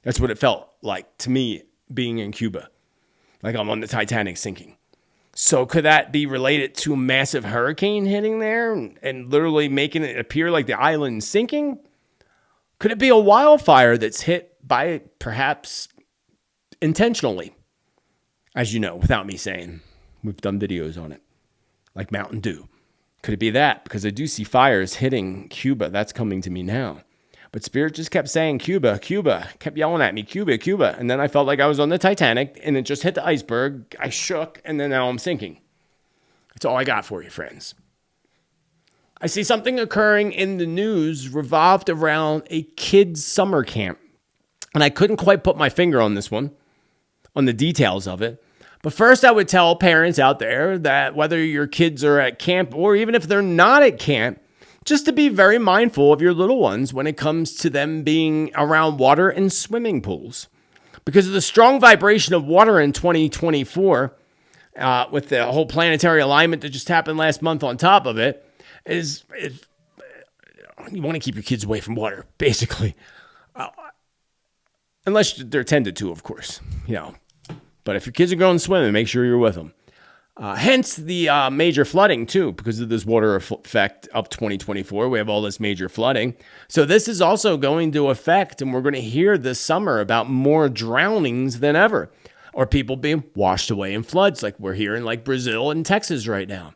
That's what it felt like to me being in Cuba. Like I'm on the Titanic sinking. So could that be related to a massive hurricane hitting there and literally making it appear like the island sinking? Could it be a wildfire that's hit by perhaps intentionally? As you know, without me saying, we've done videos on it. Like Mountain Dew. Could it be that? Because I do see fires hitting Cuba. That's coming to me now. But Spirit just kept saying, Cuba, Cuba. Kept yelling at me, Cuba, Cuba. And then I felt like I was on the Titanic and it just hit the iceberg. I shook and then now I'm sinking. That's all I got for you, friends. I see something occurring in the news revolved around a kids' summer camp. And I couldn't quite put my finger on this one, on the details of it. But first, I would tell parents out there that whether your kids are at camp or even if they're not at camp, just to be very mindful of your little ones when it comes to them being around water and swimming pools. Because of the strong vibration of water in 2024, with the whole planetary alignment that just happened last month on top of it, is you want to keep your kids away from water, basically. Unless they're tended to, of course, But if your kids are going swimming, make sure you're with them. Hence the major flooding, too, because of this water effect of 2024. We have all this major flooding. So this is also going to affect, and we're going to hear this summer about more drownings than ever, or people being washed away in floods like we're here in like Brazil and Texas right now.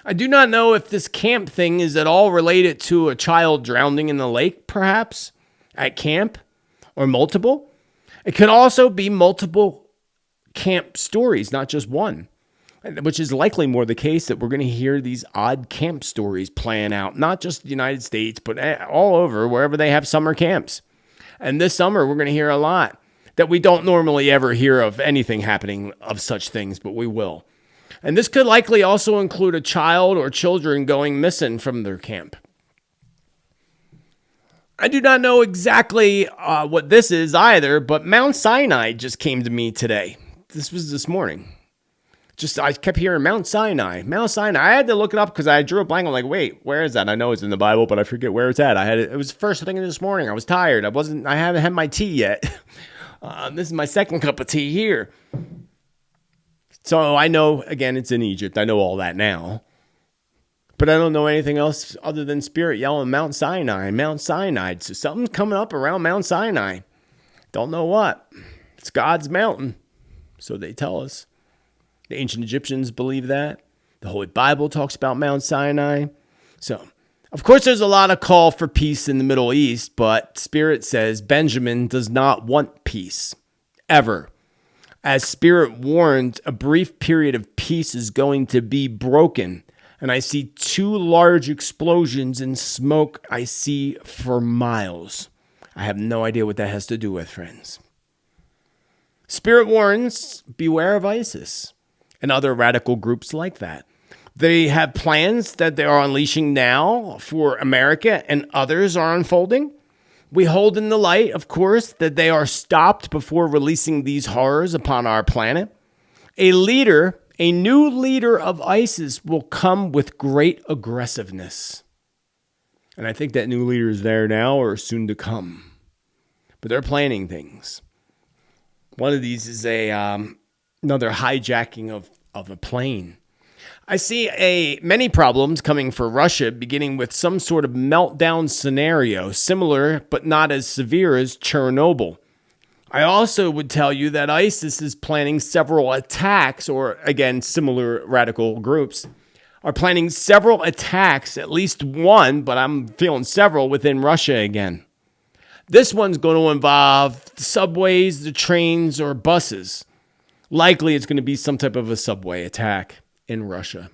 I do not know if this camp thing is at all related to a child drowning in the lake, perhaps, at camp, or multiple. It could also be multiple camp stories, not just one, which is likely more the case that we're going to hear these odd camp stories playing out, not just the United States, but all over, wherever they have summer camps. And this summer, we're going to hear a lot that we don't normally ever hear of anything happening of such things, but we will. And this could likely also include a child or children going missing from their camp. I do not know exactly what this is either, but Mount Sinai just came to me today. This was this morning. I kept hearing Mount Sinai. Mount Sinai. I had to look it up because I drew a blank. I'm like, wait, where is that? I know it's in the Bible, but I forget where it's at. It was the first thing this morning. I was tired. I haven't had my tea yet. This is my second cup of tea here. So I know, again, it's in Egypt. I know all that now. But I don't know anything else other than Spirit yelling Mount Sinai, Mount Sinai. So something's coming up around Mount Sinai. Don't know what. It's God's mountain. So they tell us. The ancient Egyptians believe that. The Holy Bible talks about Mount Sinai. So, of course, there's a lot of call for peace in the Middle East, but Spirit says Benjamin does not want peace, ever. As Spirit warned, a brief period of peace is going to be broken. And I see 2 large explosions in smoke I see for miles. I have no idea what that has to do with, friends. Spirit warns, beware of ISIS and other radical groups like that. They have plans that they are unleashing now for America, and others are unfolding. We hold in the light, of course, that they are stopped before releasing these horrors upon our planet. A new leader of ISIS will come with great aggressiveness. And I think that new leader is there now or soon to come. But they're planning things. One of these is another hijacking of a plane. I see many problems coming for Russia, beginning with some sort of meltdown scenario, similar but not as severe as Chernobyl. I also would tell you that ISIS is planning several attacks, or again, similar radical groups, are planning several attacks, at least one, but I'm feeling several within Russia again. This one's going to involve the subways, the trains, or buses. Likely it's going to be some type of a subway attack in Russia.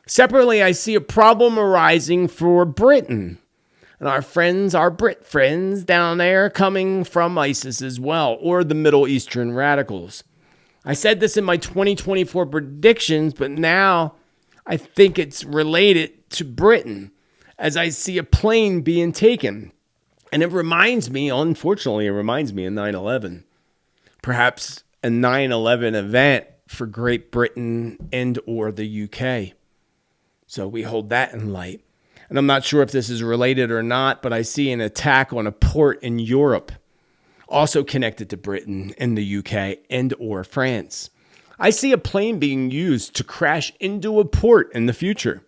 Separately, I see a problem arising for Britain. And our Brit friends down there coming from ISIS as well, or the Middle Eastern radicals. I said this in my 2024 predictions, but now I think it's related to Britain, as I see a plane being taken. And it reminds me, unfortunately, of 9/11. Perhaps a 9/11 event for Great Britain and or the UK. So we hold that in light. And I'm not sure if this is related or not, but I see an attack on a port in Europe, also connected to Britain and the UK and or France. I see a plane being used to crash into a port in the future.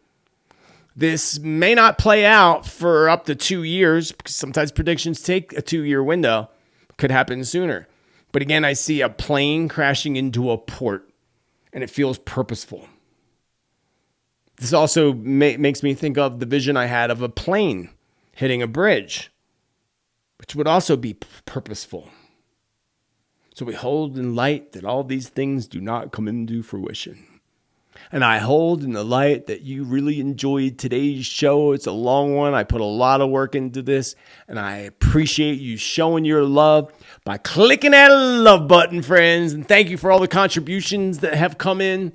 This may not play out for up to 2 years, because sometimes predictions take a 2-year window. Could happen sooner. But again, I see a plane crashing into a port, and it feels purposeful. This also makes me think of the vision I had of a plane hitting a bridge, which would also be purposeful. So we hold in light that all these things do not come into fruition. And I hold in the light that you really enjoyed today's show. It's a long one. I put a lot of work into this, and I appreciate you showing your love by clicking that love button, friends. And thank you for all the contributions that have come in,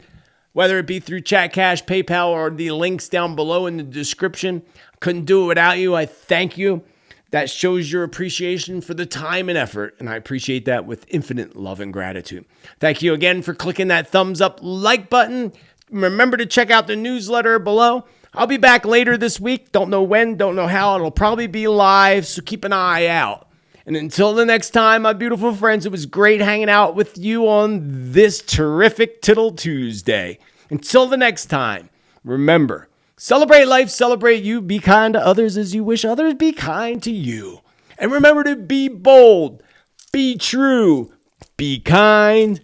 whether it be through Chat Cash, PayPal, or the links down below in the description. I couldn't do it without you. I thank you. That shows your appreciation for the time and effort, and I appreciate that with infinite love and gratitude. Thank you again for clicking that thumbs up like button. Remember to check out the newsletter below. I'll be back later this week. Don't know when, don't know how. It'll probably be live, so keep an eye out. And until the next time, my beautiful friends, it was great hanging out with you on this terrific Tittle Tuesday. Until the next time, remember, celebrate life, celebrate you, be kind to others as you wish others be kind to you. And remember to be bold, be true, be kind,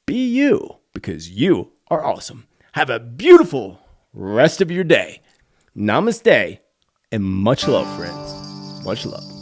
be you, because you are awesome. Have a beautiful rest of your day. Namaste and much love, friends. Much love.